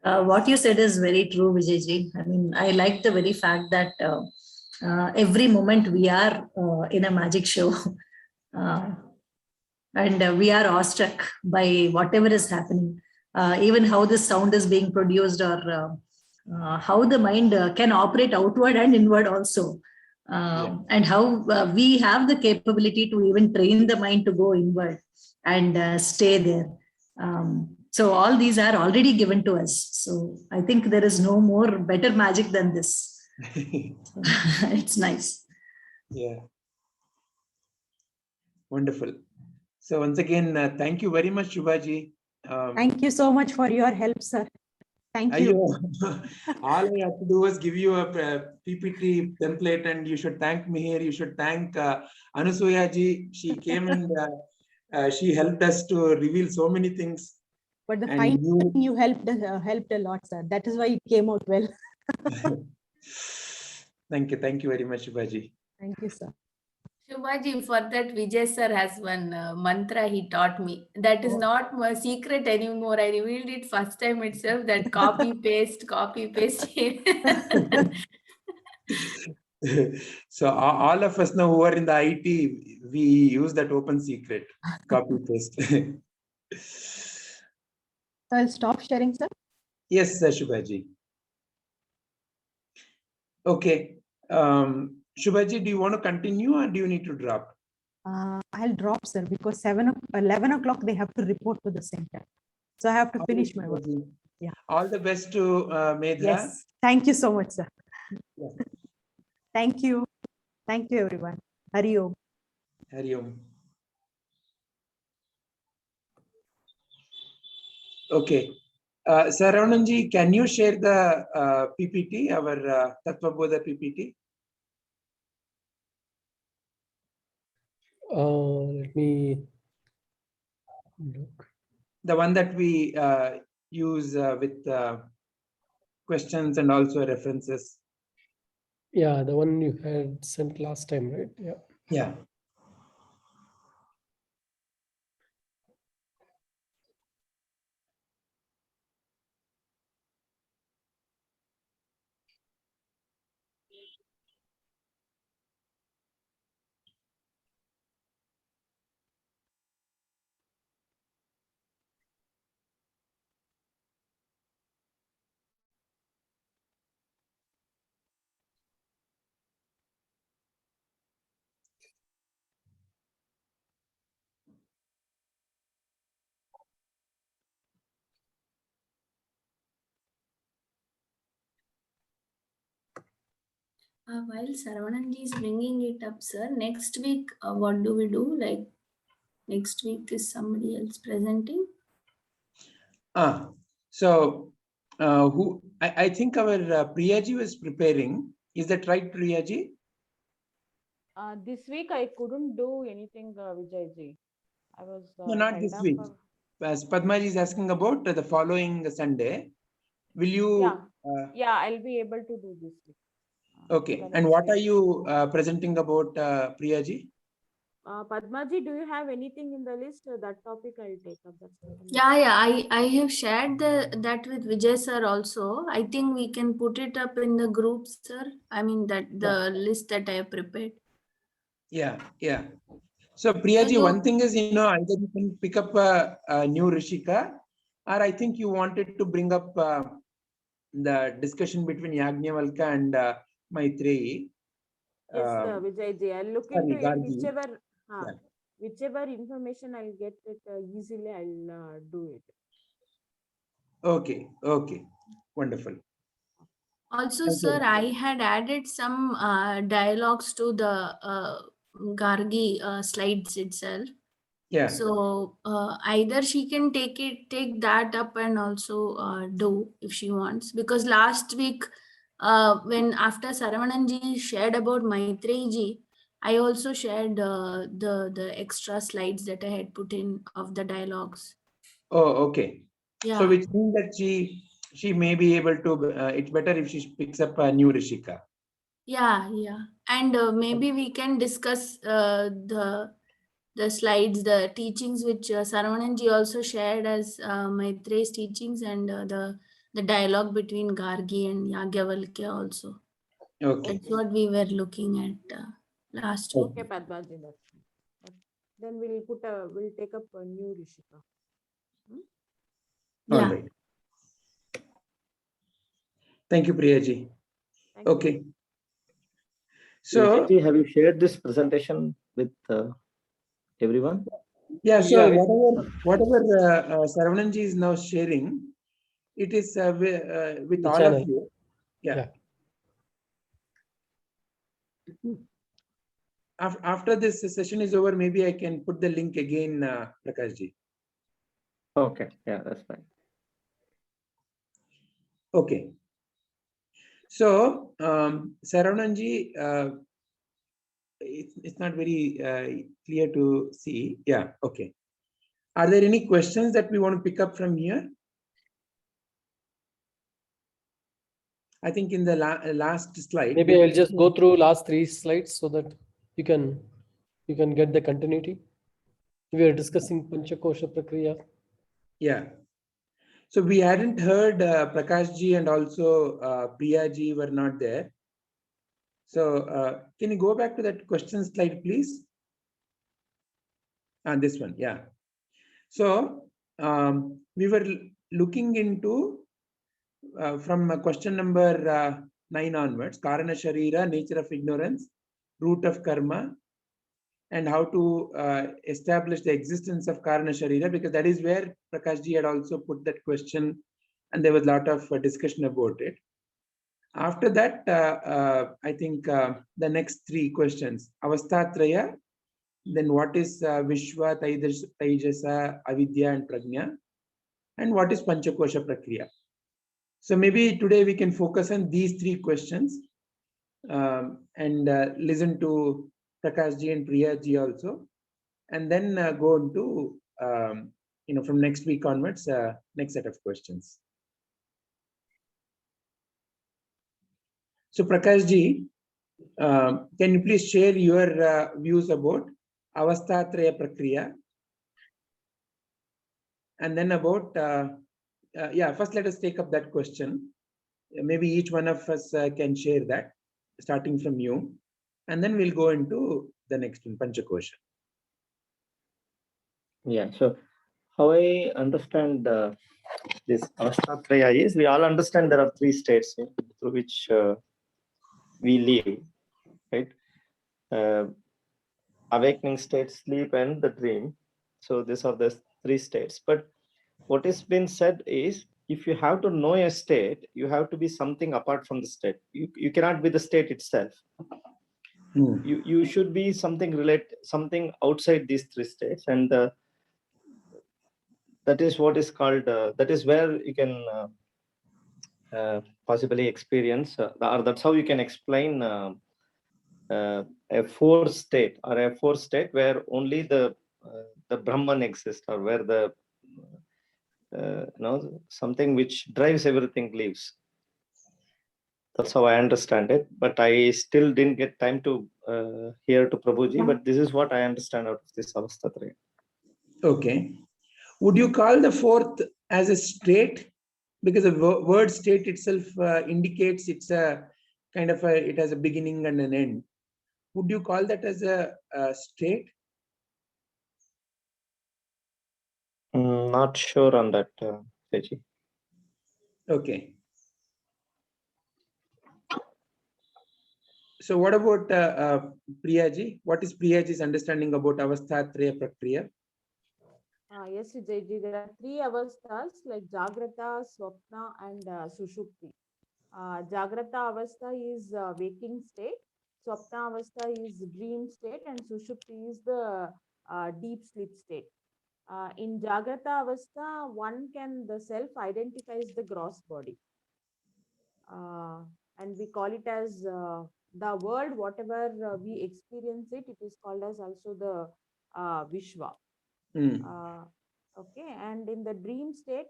Speaker 5: What you said is very true, Vijayji. I mean, I like the very fact that every moment we are in a magic show and we are awestruck by whatever is happening, even how this sound is being produced or how the mind can operate outward and inward also. And how we have the capability to even train the mind to go inward and stay there. So all these are already given to us. So I think there is no more better magic than this. It's nice.
Speaker 1: Yeah. Wonderful. So once again, thank you very much, Shubhaji.
Speaker 4: Thank you so much for your help, sir. Thank you.
Speaker 1: All I have to do was give you a PPT template and you should thank me here. You should thank Anasuya ji. She came and she helped us to reveal so many things.
Speaker 4: But the final thing you helped a lot, sir. That is why it came out well.
Speaker 1: Thank you. Thank you very much, Shubhaji.
Speaker 4: Thank you, sir.
Speaker 2: Shubhaji, for that, Vijay sir has one mantra he taught me. That is not a secret anymore. I revealed it first time itself, that copy, paste.
Speaker 1: So all of us now who are in the IT, we use that open secret, copy, paste.
Speaker 4: So I'll stop sharing, sir.
Speaker 1: Yes, Shubhaji. Okay. Shubhaji, do you want to continue or do you need to drop?
Speaker 4: I'll drop, sir, because 11 o'clock they have to report to the center. So I have to finish my work. Yeah.
Speaker 1: All the best to Medha.
Speaker 4: Yes. Thank you so much, sir.
Speaker 1: Yeah.
Speaker 4: Thank you. Thank you, everyone. Hari Om.
Speaker 1: Hari Om. Okay. Saravananji, can you share the PPT, our Tattva Bodha PPT?
Speaker 3: Let me look.
Speaker 1: The one that we use with questions and also references.
Speaker 3: Yeah, the one you had sent last time, right? Yeah.
Speaker 1: Yeah.
Speaker 2: While Saravanan is bringing it up, sir, next week, what do we do? Like, next week is somebody else presenting?
Speaker 1: So I think our Priyaji was preparing. Is that right, Priyaji?
Speaker 6: This week I couldn't do anything, Vijayji. I was
Speaker 1: No, not
Speaker 6: held
Speaker 1: this
Speaker 6: up.
Speaker 1: week. As Padmaji is asking about the following Sunday, will you?
Speaker 6: Yeah, I'll be able to do this week.
Speaker 1: Okay. And what are you presenting about, Priyaji?
Speaker 6: Padmaji, do you have anything in the list? That topic I'll take up.
Speaker 2: Yeah. I have shared that with Vijay sir also. I think we can put it up in the group, sir. I mean the list that I have prepared. Yeah.
Speaker 1: So Priyaji, one thing is, either you can pick up a new Rishika, or I think you wanted to bring up the discussion between Yajnavalkya and Maitreyi.
Speaker 6: Yes, Vijayji, I'll look into it. Whichever information I'll get it easily, I'll do it.
Speaker 1: Okay. Wonderful.
Speaker 2: Also, sir, I had added some dialogues to the Gargi slides itself.
Speaker 1: Yeah.
Speaker 2: So either she can take that up and also do if she wants, because last week when after Saravananji shared about Maitreyi, I also shared the extra slides that I had put in of the dialogues.
Speaker 1: Oh, okay.
Speaker 2: Yeah.
Speaker 1: So which means that she may be able to. It's better if she picks up a new Rishika.
Speaker 2: Yeah, and maybe we can discuss the slides, the teachings which Saravananji also shared as Maitreyi's teachings, and the dialogue between Gargi and Yajnavalkya also.
Speaker 1: Okay.
Speaker 2: That's what we were looking at last week.
Speaker 6: Okay, Padmaji, then we'll take up a new Rishika.
Speaker 1: All right. Thank you, Priyaji. Okay. So,
Speaker 7: have you shared this presentation with everyone?
Speaker 1: Yeah. So whatever Saravananji is now sharing, it is with all of you. Yeah. After this session is over, maybe I can put the link again, Prakashji.
Speaker 7: Okay. Yeah, that's fine.
Speaker 1: Okay. So, Saravananji, it's not very clear to see. Yeah. Okay. Are there any questions that we want to pick up from here? I think in the last slide.
Speaker 3: Maybe I'll just go through last 3 slides so that you can get the continuity. We are discussing Panchakosha Prakriya.
Speaker 1: Yeah. So we hadn't heard Prakashji and also Priyaji were not there. So can you go back to that question slide, please? And this one, yeah. So we were looking into from question number 9 onwards, Karana Sharira, nature of ignorance, root of karma, and how to establish the existence of Karana Sharira, because that is where Prakash ji had also put that question, and there was a lot of discussion about it. After that, I think the next 3 questions, Avasta Traya, then what is Vishwa-taijasa-avidya and prajna, and what is Panchakosha Prakriya. So maybe today we can focus on these 3 questions and listen to Prakash ji and Priya ji also, and then go into from next week onwards, next set of questions. So Prakash ji, can you please share your views about Avasta Traya Prakriya, and then about first let us take up that question. Maybe each one of us can share that, starting from you, and then we'll go into the next one, Panchakosha.
Speaker 7: Yeah, so how I understand this Avasta Traya is, we all understand there are 3 states through which we live, right? Awakening state, sleep, and the dream. So these are the 3 states. But what is been said is, if you have to know a state, you have to be something apart from the state. You cannot be the state itself. You should be something outside these 3 states, and that is what is called. That is where you can possibly experience, or that's how you can explain a 4th state, or a 4th state where only the Brahman exists, or where the something which drives everything lives. That's how I understand it, but I still didn't get time to hear to Prabhuji, but this is what I understand out of this Avasta Traya.
Speaker 1: Okay. Would you call the 4th as a state? Because the word state itself indicates it's a kind of it has a beginning and an end. Would you call that as a state?
Speaker 7: Not sure on that, Seji.
Speaker 1: Okay. So what about Priyaji? What is Priyaji's understanding about Avastha Traya Prakriya?
Speaker 6: Yes, Vijayji, there are 3 avasthas like Jagrata, Swapna, and Sushupti. Jagrata avastha is waking state, Swapna avastha is dream state, and Sushupti is the deep sleep state. In Jagrata avastha, the self identifies the gross body. And we call it as the world, whatever we experience it, it is called as also the Vishwa. Okay, and in the dream state,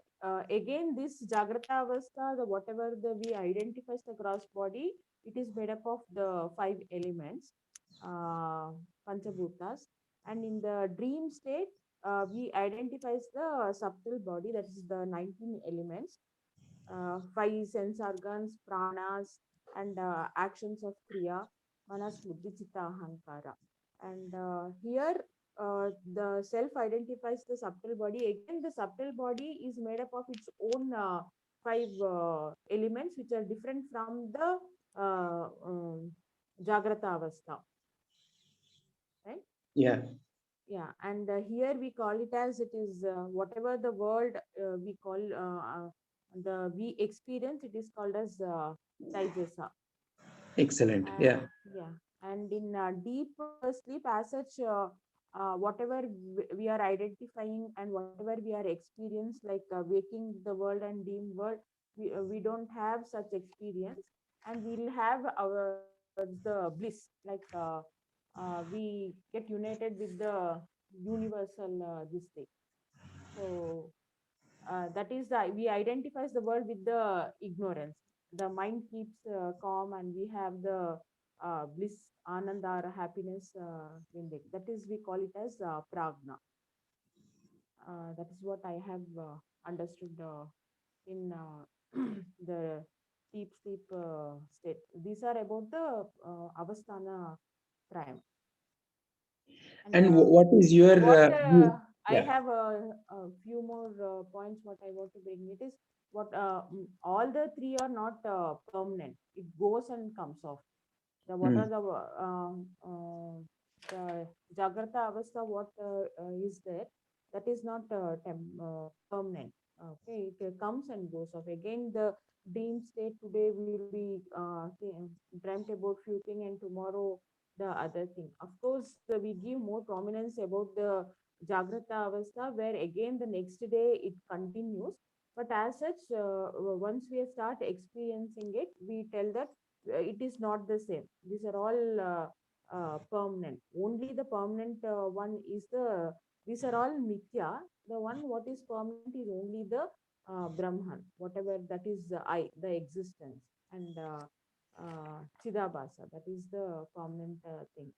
Speaker 6: again, this Jagrata Avastha, whatever we identify as the gross body, it is made up of the 5 elements, Panchabhutas. And in the dream state, we identify as the subtle body, that is the 19 elements, 5 sense organs, pranas, and actions of Kriya, Manas, Buddhi, Chitta, Ahankara. And here, the self identifies the subtle body. Again, the subtle body is made up of its own 5 elements, which are different from the Jagrata Avastha. Right?
Speaker 1: Yeah.
Speaker 6: Yeah, and here we call it as it is whatever the word we call we experience, it is called as Taijasa.
Speaker 1: Excellent. Yeah.
Speaker 6: Yeah, and in deep sleep, as such, whatever we are identifying and whatever we are experiencing, like waking the world and dream world, we don't have such experience, and we'll have the bliss, like we get united with the universal this thing. So that is we identifies the world with the ignorance. The mind keeps calm, and we have the bliss, ananda, or happiness in it. That is, we call it as prajna. That is what I have understood in the deep sleep state. These are about the avasthana trayam.
Speaker 1: And what is your
Speaker 6: what
Speaker 1: view?
Speaker 6: I
Speaker 1: Yeah.
Speaker 6: have a few more points what I want to bring. It is all the three are not permanent. It goes and comes off. What are the Jagrata Avastha, what is there, that is not permanent. Okay, it comes and goes off. Again, the dream state today will be dreamt about few thing, and tomorrow the other thing. Of course, we give more prominence about the Jagrata Avastha, where again the next day it continues. But as such, once we start experiencing it, we tell that it is not the same. These are all permanent. Only the permanent one is the, these are all mithya. The one what is permanent is only the Brahman, whatever that is the existence, and Chidabhasa, that is the permanent thing.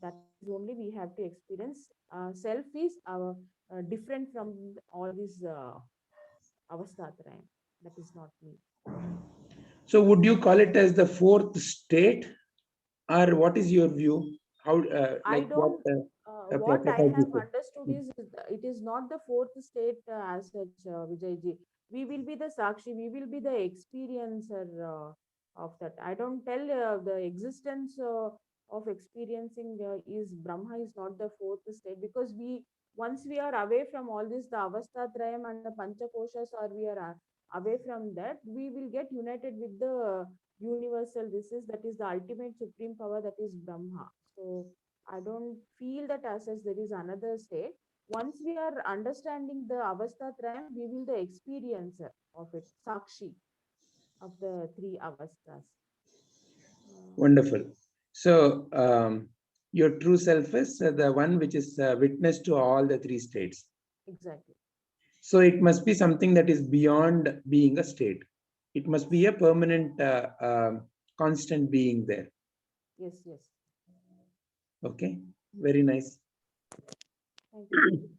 Speaker 6: That is only we have to experience. Self is different from all these avastatrayam. That is not me.
Speaker 1: So would you call it as the fourth state, or what is your view? How
Speaker 6: I
Speaker 1: like
Speaker 6: don't. What I
Speaker 1: Prakash ji
Speaker 6: have
Speaker 1: said?
Speaker 6: understood is it is not the fourth state as such, Vijayji. We will be the Sakshi, we will be the experiencer of that. I don't tell the existence of experiencing is Brahma is not the fourth state, because we, once we are away from all this, the Avastha Trayam and the Panchakoshas, or we are away from that, we will get united with the universal. This is, that is the ultimate supreme power, that is Brahma. So I don't feel that as such there is another state. Once we are understanding the Avastha Trayam, we will the experiencer of it, Sakshi of the three Avasthas.
Speaker 1: Wonderful. So your true self is the one which is witness to all the three states.
Speaker 6: Exactly.
Speaker 1: So it must be something that is beyond being a state. It must be a permanent, constant being there.
Speaker 6: Yes, yes.
Speaker 1: Okay, very nice.
Speaker 6: Thank you.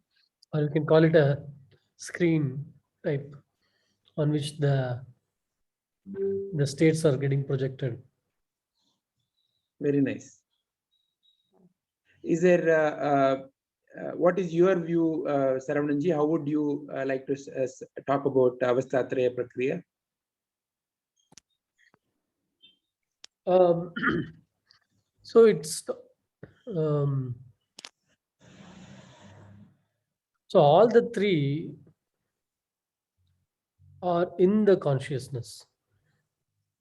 Speaker 3: Or you can call it a screen type on which the states are getting projected.
Speaker 1: Very nice. Is there, what is your view, Saravananji? How would you like to talk about Avastatraya Prakriya?
Speaker 3: So it's so all the three are in the consciousness.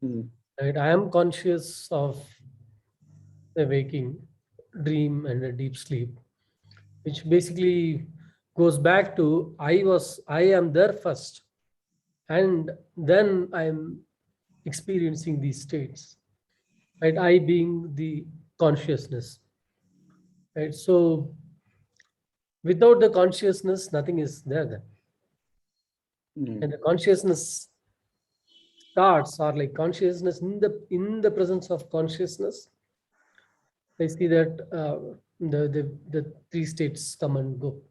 Speaker 3: Right? I am conscious of the waking, dream, and a deep sleep, which basically goes back to I am there first, and then I'm experiencing these states. Right? I being the consciousness. Right? So without the consciousness, nothing is there then. And the consciousness starts, or like consciousness in the presence of consciousness, I see that the three states come and go.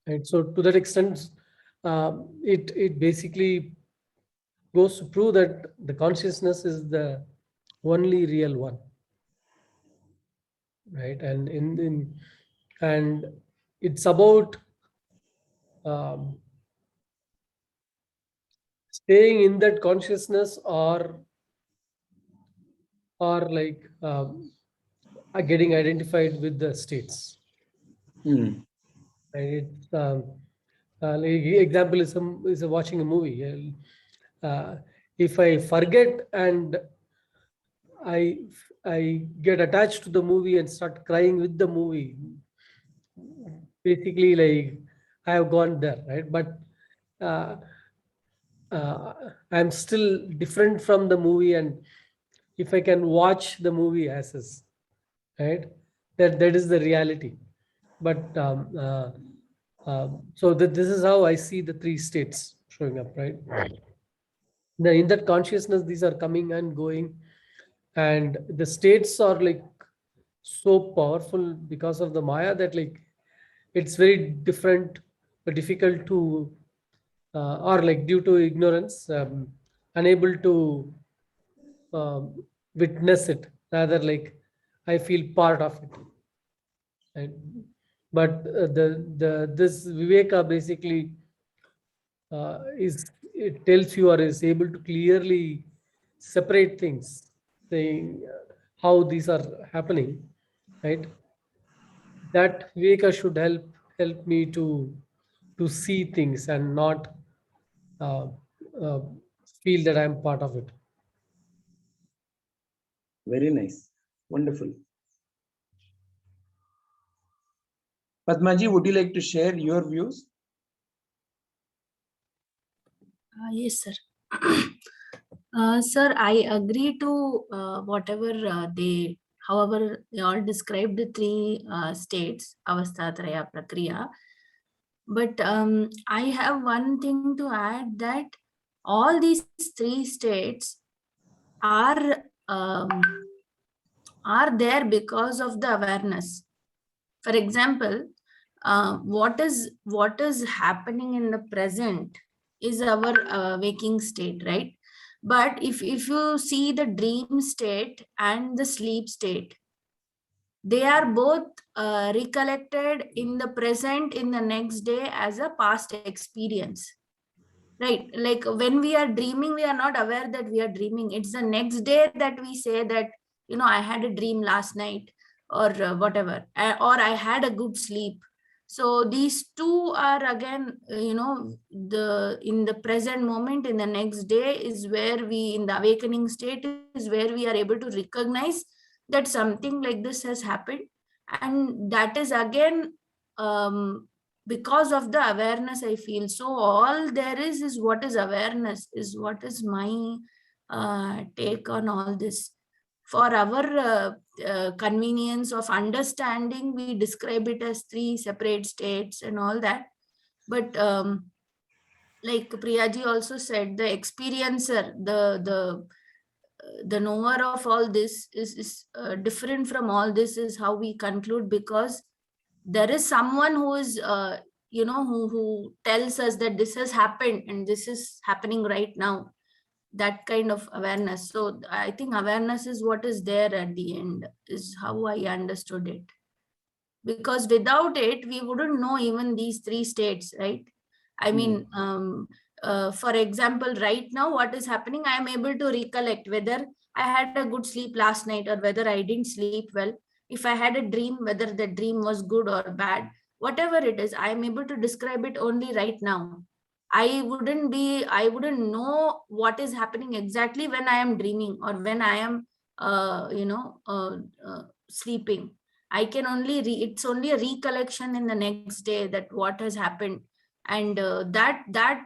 Speaker 3: And so to that extent, it basically goes to prove that the consciousness is the only real one. Right? And and it's about staying in that consciousness, or like getting identified with the states. And it's like example is watching a movie. If I forget and I get attached to the movie and start crying with the movie, basically like I have gone there, right? But I'm still different from the movie, and if I can watch the movie as is, right, that is the reality. But so this is how I see the three states showing up, right? Now in that consciousness, these are coming and going, and the states are like so powerful because of the Maya that like it's very different, difficult to or like due to ignorance, unable to witness it. Rather, like I feel part of it. Right? But this Viveka basically it tells you or is able to clearly separate things, saying how these are happening, right? That viveka should help me to see things and not uh, uh, feel that I'm part of it.
Speaker 1: Very nice. Wonderful. Padmaji, would you like to share your views?
Speaker 2: Yes, sir. Sir, I agree to whatever however they all described the three states, Avasta, Traya, Prakriya. But I have one thing to add, that all these three states are there because of the awareness. For example, what is happening in the present is our waking state, right? But if you see the dream state and the sleep state, they are both recollected in the present in the next day as a past experience, right? Like when we are dreaming, we are not aware that we are dreaming. It's the next day that we say that, I had a dream last night, or whatever, or I had a good sleep. So these two are again, in the present moment, in the next day is where we, in the awakening state, is where we are able to recognize that something like this has happened. And that is again because of the awareness, I feel. So all there is what is awareness, is what is my take on all this. For our convenience of understanding, we describe it as three separate states and all that. But like Priyaji also said, the experiencer, the knower of all this is different from all this, is how we conclude, because there is someone who is who tells us that this has happened and this is happening right now. That kind of awareness. So I think awareness is what is there at the end, is how I understood it. Because without it, we wouldn't know even these three states, right? I mean, for example, right now, what is happening, I am able to recollect whether I had a good sleep last night or whether I didn't sleep well. If I had a dream, whether the dream was good or bad, whatever it is, I am able to describe it only right now. I wouldn't know what is happening exactly when I am dreaming or when I am, sleeping. I can only, it's only a recollection in the next day that what has happened. And that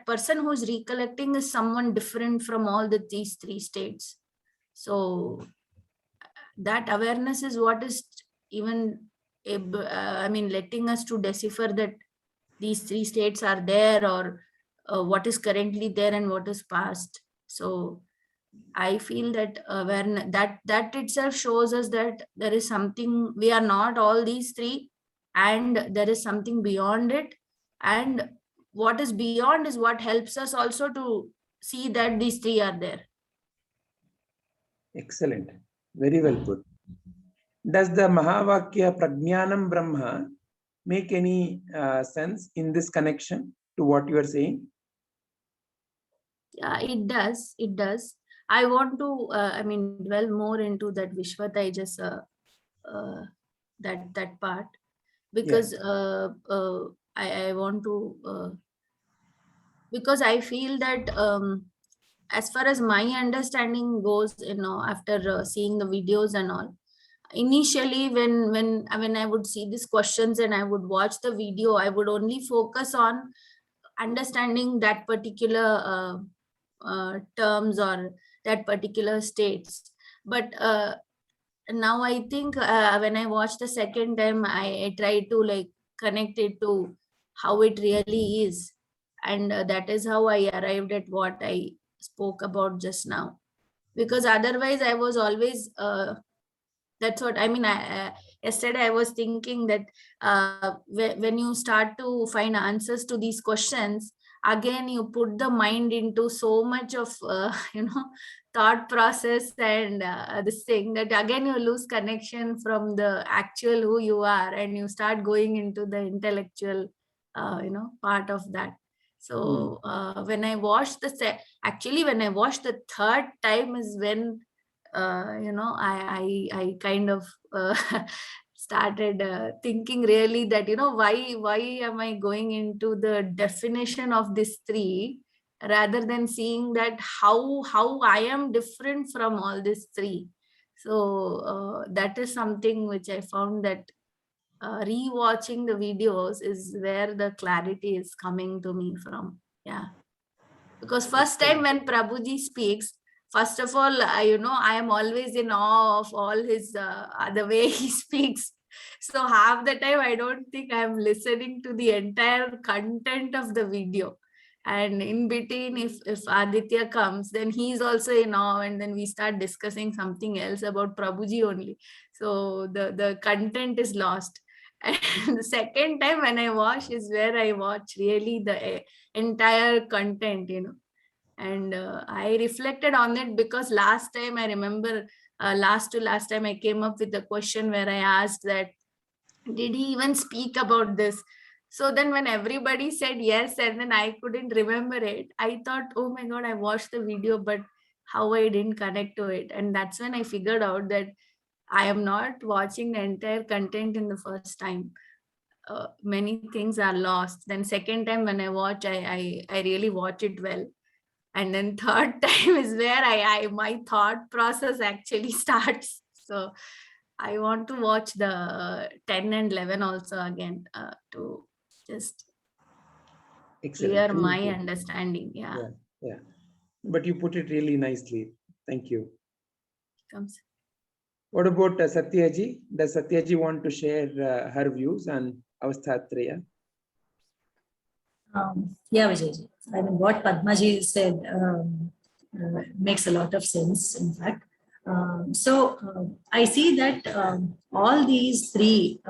Speaker 2: person who is recollecting is someone different from all these three states. So that awareness is what is even letting us to decipher that these three states are there, or what is currently there and what is past. So I feel that awareness, that itself shows us that there is something, we are not all these three, and there is something beyond it. And what is beyond is what helps us also to see that these three are there.
Speaker 1: Excellent. Very well put. Does the Mahavakya Prajnanam Brahma make any sense in this connection to what you are saying?
Speaker 2: Yeah, it does. It does. I want to, dwell more into that Vishwa-taijasa, that part, because I want to, because I feel that as far as my understanding goes, after seeing the videos and all, initially when I would see these questions and I would watch the video, I would only focus on understanding that particular terms or that particular states. But now I think when I watched the second time, I tried to like connect it to how it really is. And that is how I arrived at what I spoke about just now. Because otherwise I was always that's what I mean. Yesterday I was thinking that when you start to find answers to these questions, again you put the mind into so much of thought process and this thing, that again you lose connection from the actual who you are, and you start going into the intellectual part of that. So when I watched actually when I watched the third time is when I kind of started thinking really that why am I going into the definition of this three rather than seeing that how I am different from all these three. So that is something which I found that rewatching the videos is where the clarity is coming to me from. Yeah, because first time when Prabhuji speaks, first of all, I am always in awe of all his the way he speaks. So half the time I don't think I am listening to the entire content of the video. And in between, if Aditya comes, then he's also in awe, and then we start discussing something else about Prabhuji only. So the content is lost. And the second time when I watch is where I watch really the entire content, and I reflected on it, because last time I remember last time I came up with a question where I asked that, did he even speak about this? So then when everybody said yes, and then I couldn't remember it, I thought, oh my God, I watched the video, but how I didn't connect to it. And that's when I figured out that I am not watching the entire content in the first time. Many things are lost. Then second time when I watch, I really watch it well. And then third time is where I my thought process actually starts. So I want to watch the 10 and 11 also again to just clear my understanding. Yeah.
Speaker 1: But you put it really nicely. Thank you.
Speaker 2: Comes.
Speaker 1: What about Satyaji? Does Satyaji want to share her views on Avasta Traya?
Speaker 5: Yeah, Vijayji. I mean, what Padmaji said makes a lot of sense, in fact. I see that all these three,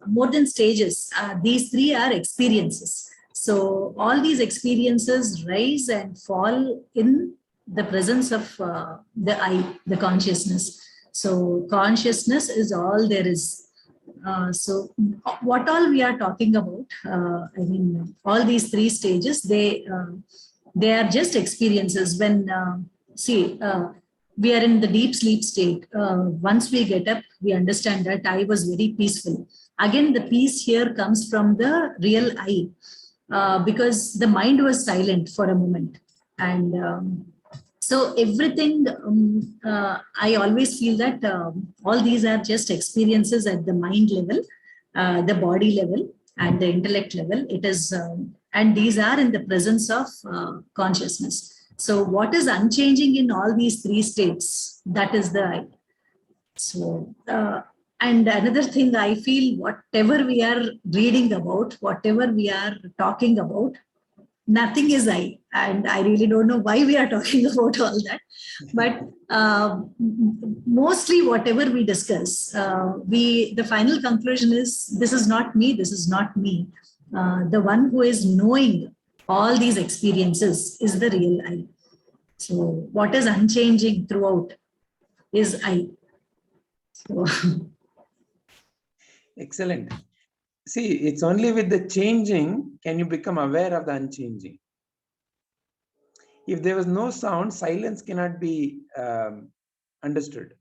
Speaker 5: more than stages, these three are experiences. So all these experiences rise and fall in the presence of the I, the consciousness. So consciousness is all there is. So what all we are talking about, I mean, all these three stages, they are just experiences. When we are in the deep sleep state, once we get up, we understand that I was very peaceful. Again, the peace here comes from the real I, because the mind was silent for a moment. And so everything, I always feel that all these are just experiences at the mind level, the body level, and the intellect level. It is, and these are in the presence of consciousness. So what is unchanging in all these three states? That is the I. So, and another thing I feel, whatever we are reading about, whatever we are talking about, nothing is I. And I really don't know why we are talking about all that. But mostly whatever we discuss, the final conclusion is, this is not me, this is not me. The one who is knowing all these experiences is the real I. So what is unchanging throughout is I. So.
Speaker 1: Excellent. See, it's only with the changing can you become aware of the unchanging. If there was no sound, silence cannot be understood.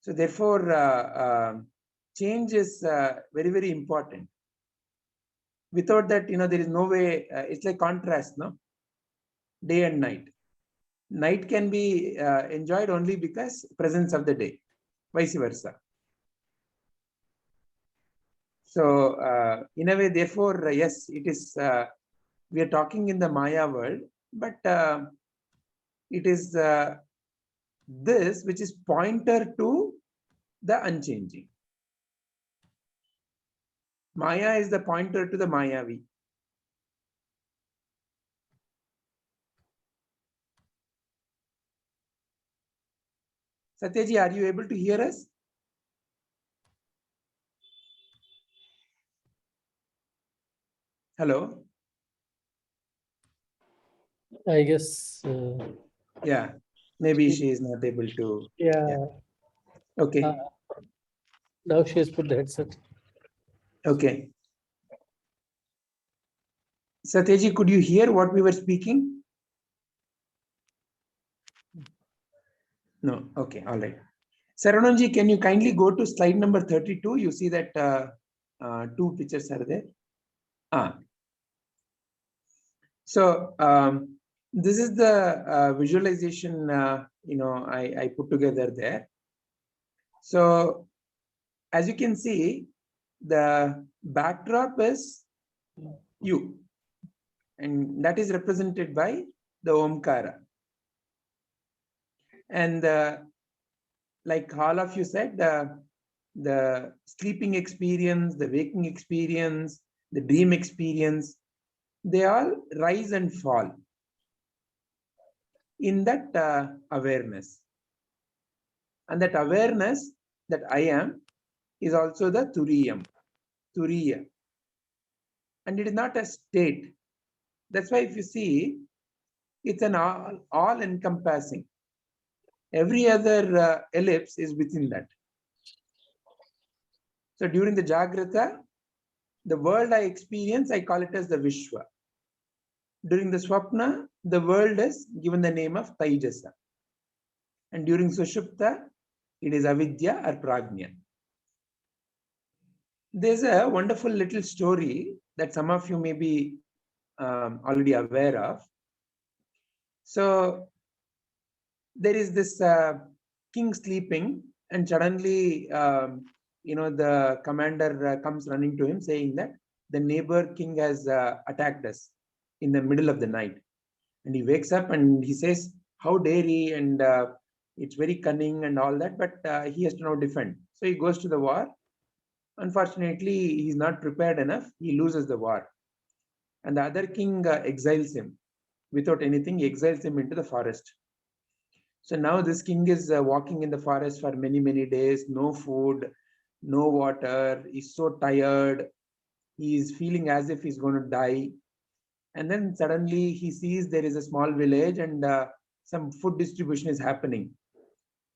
Speaker 1: So therefore, change is very, very important. Without that, there is no way. It's like contrast, no? Day and night. Night can be enjoyed only because presence of the day, vice versa. So in a way, therefore, yes, it is. We are talking in the Maya world, but it is this which is pointer to the unchanging. Maya is the pointer to the Mayavi. Satyaji, are you able to hear us? Hello?
Speaker 3: I guess.
Speaker 1: Yeah, maybe she is not able to.
Speaker 3: Yeah.
Speaker 1: Okay.
Speaker 3: Now she has put the headset.
Speaker 1: Okay. Satyaji, could you hear what we were speaking? No. Okay. All right. Saranonji, can you kindly go to slide number 32? You see that two pictures are there. So this is the visualization I put together there. So as you can see, the backdrop is you, and that is represented by the Omkara. And like all of you said, the sleeping experience, the waking experience, the dream experience, they all rise and fall in that awareness. And that awareness that I am is also the Turiya. And it is not a state. That's why if you see, it's an all-encompassing. Every other ellipse is within that. So during the Jagrata, the world I experience, I call it as the Vishwa. During the Swapna, the world is given the name of Taijasa. And during Sushupta, it is Avidya or Prajna. There's a wonderful little story that some of you may be already aware of. So there is this king sleeping, and suddenly, the commander comes running to him saying that the neighbor king has attacked us in the middle of the night. And he wakes up and he says, how dare he? And it's very cunning and all that, but he has to now defend. So he goes to the war. Unfortunately, he's not prepared enough. He loses the war. And the other king exiles him. Without anything, he exiles him into the forest. So now this king is walking in the forest for many, many days, no food, no water. He's so tired. He is feeling as if he's going to die. And then suddenly he sees there is a small village and some food distribution is happening.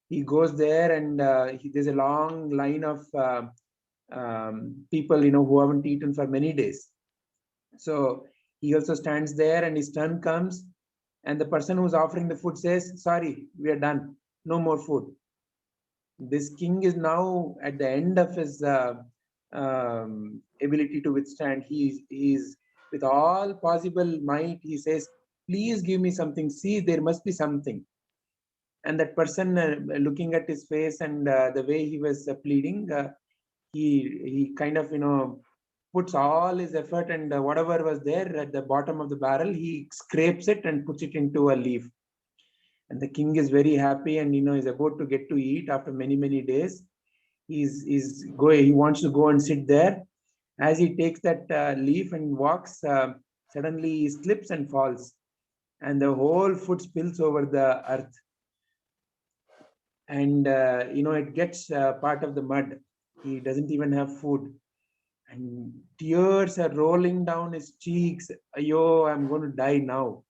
Speaker 1: He goes there and there's a long line of people, who haven't eaten for many days. So he also stands there and his turn comes. And the person who's offering the food says, sorry, we are done. No more food. This king is now at the end of his ability to withstand. He's with all possible might. He says, please give me something. See, there must be something. And that person looking at his face and the way he was pleading, he kind of, puts all his effort and whatever was there at the bottom of the barrel, he scrapes it and puts it into a leaf. And the king is very happy and, is about to get to eat after many, many days. He wants to go and sit there. As he takes that leaf and walks, suddenly he slips and falls. And the whole food spills over the earth. And, it gets part of the mud. He doesn't even have food. And tears are rolling down his cheeks. Ayo, I'm going to die now.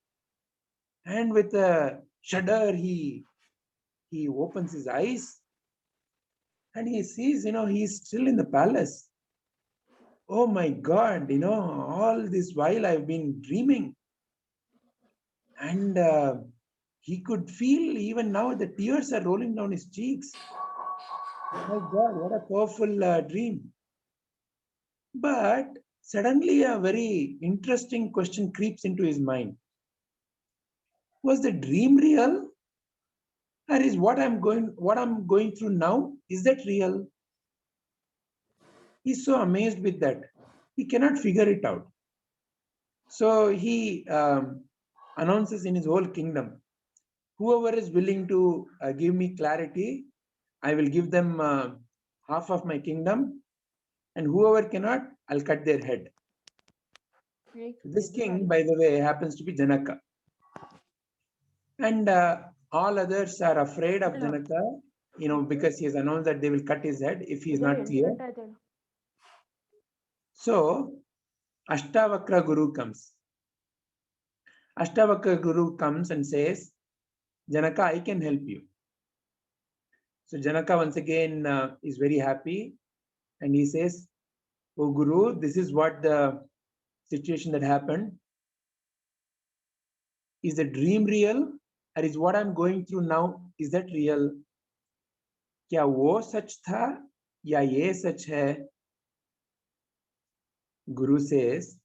Speaker 1: And with a shudder, he opens his eyes and he sees, he's still in the palace. Oh my God, all this while I've been dreaming. And he could feel even now the tears are rolling down his cheeks. Oh my God, what a powerful dream. But suddenly a very interesting question creeps into his mind. Was the dream real? Or is what I'm going through now, is that real? He's so amazed with that. He cannot figure it out. So he announces in his whole kingdom, whoever is willing to give me clarity, I will give them half of my kingdom. And whoever cannot, I'll cut their head. This king, by the way, happens to be Janaka. And all others are afraid of Janaka, because he has announced that they will cut his head if he is not clear. So Ashtavakra Guru comes. Ashtavakra Guru comes and says, Janaka, I can help you. So Janaka once again is very happy and he says, oh Guru, this is what the situation that happened. Is the dream real? Or is what I'm going through now, is that real? क्या वो सच था या ये सच है? Guru says,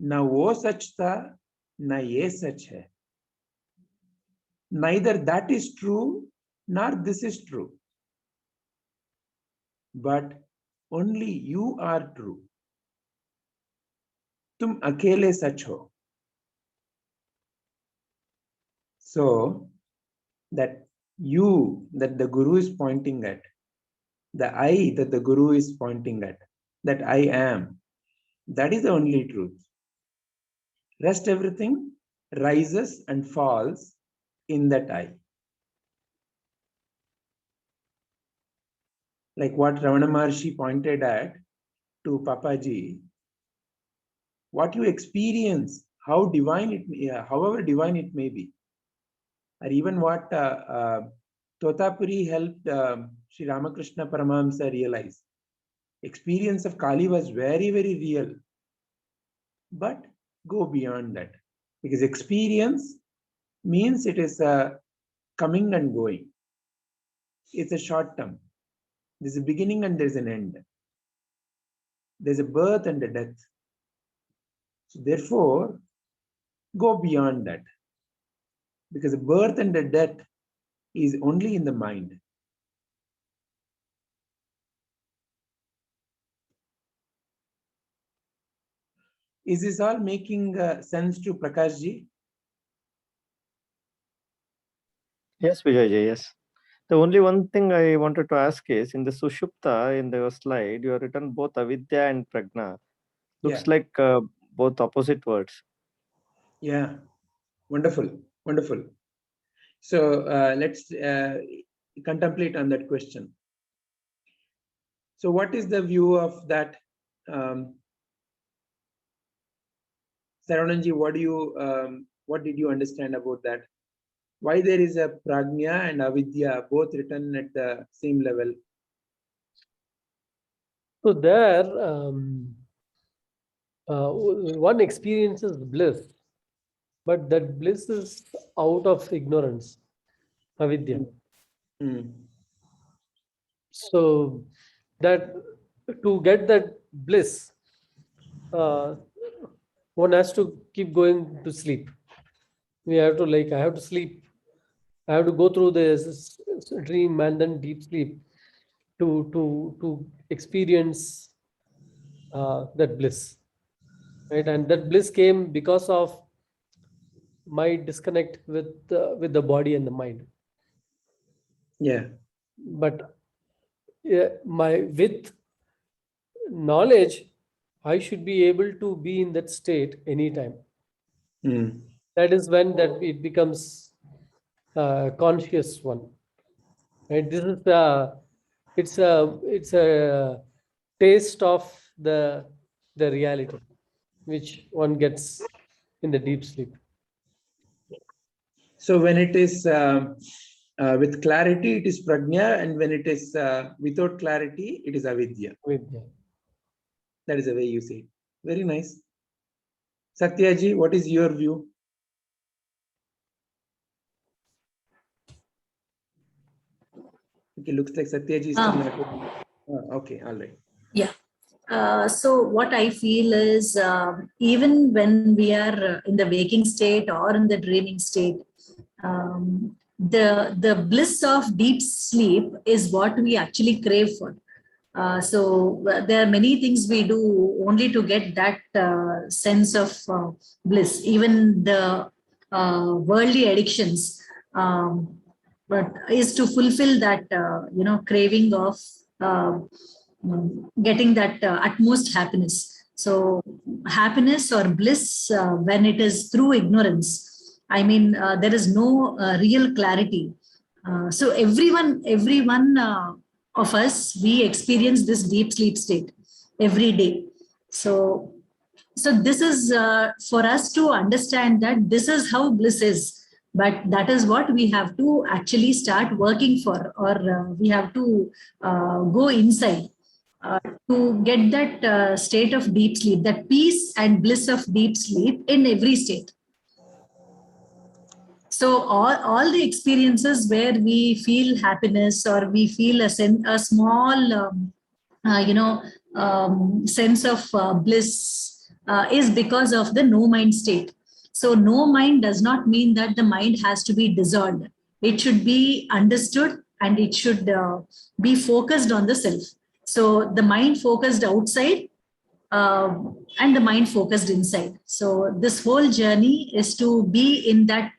Speaker 1: ना वो सच था, ना ये सच है. Neither that is true, nor this is true. But only you are true. तुम अकेले सच हो. So that you that the Guru is pointing at, the I that the Guru is pointing at, that I am, that is the only truth. Rest everything rises and falls in that I. Like what Ramana Maharshi pointed at to Papaji, what you experience, how divine it, however divine it may be, or even what Totapuri helped Sri Ramakrishna Paramahamsa realize. Experience of Kali was very, very real. But go beyond that. Because experience means it is coming and going. It's a short term. There's a beginning and there's an end. There's a birth and a death. So therefore, go beyond that. Because the birth and the death is only in the mind. Is this all making sense to Prakashji?
Speaker 7: Yes, Vijay, yes. The only one thing I wanted to ask is, in the Sushupta, in the slide, you have written both avidya and prajna. Looks like both opposite words.
Speaker 1: Yeah, wonderful, wonderful. So let's contemplate on that question. So what is the view of that? Sarananji, what did you understand about that? Why there is a prajna and avidya both written at the same level?
Speaker 3: So there, one experiences bliss, but that bliss is out of ignorance, avidya. So that to get that bliss, one has to keep going to sleep. We have to I have to sleep. I have to go through this dream and then deep sleep to experience that bliss, right? And that bliss came because of my disconnect with the body and the mind.
Speaker 1: Yeah.
Speaker 3: But with knowledge, I should be able to be in that state anytime. That is when that it becomes conscious one. Right? This is it's a taste of the reality which one gets in the deep sleep.
Speaker 1: So when it is with clarity, it is prajna, and when it is without clarity, it is avidya. That is the way you say it. Very nice. Satyaji, what is your view? Okay, looks like Satyaji is still not. Okay, all right.
Speaker 5: Yeah. So what I feel is even when we are in the waking state or in the dreaming state, the bliss of deep sleep is what we actually crave for. So there are many things we do only to get that sense of bliss. Even the worldly addictions, but is to fulfill that craving of getting that utmost happiness. So happiness or bliss when it is through ignorance, I mean there is no real clarity. So everyone of us, we experience this deep sleep state every day. So this is for us to understand that this is how bliss is. But that is what we have to actually start working for, or we have to go inside to get that state of deep sleep, that peace and bliss of deep sleep in every state. So all the experiences where we feel happiness or we feel a small, sense of bliss is because of the no mind state. So no mind does not mean that the mind has to be dissolved. It should be understood and it should be focused on the self. So the mind focused outside and the mind focused inside. So this whole journey is to be in that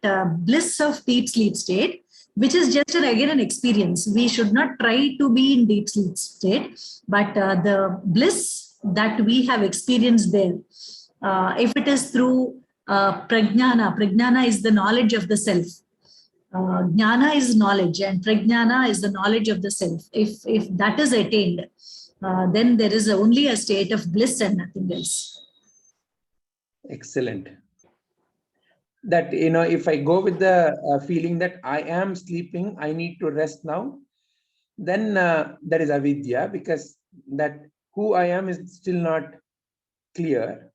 Speaker 5: bliss of deep sleep state, which is just again an experience. We should not try to be in deep sleep state, but the bliss that we have experienced there, if it is through prajna is the knowledge of the self. Jnana is knowledge and prajna is the knowledge of the self. If that is attained, then there is only a state of bliss and nothing else.
Speaker 1: Excellent. That, if I go with the feeling that I am sleeping, I need to rest now, then that is avidya, because that who I am is still not clear.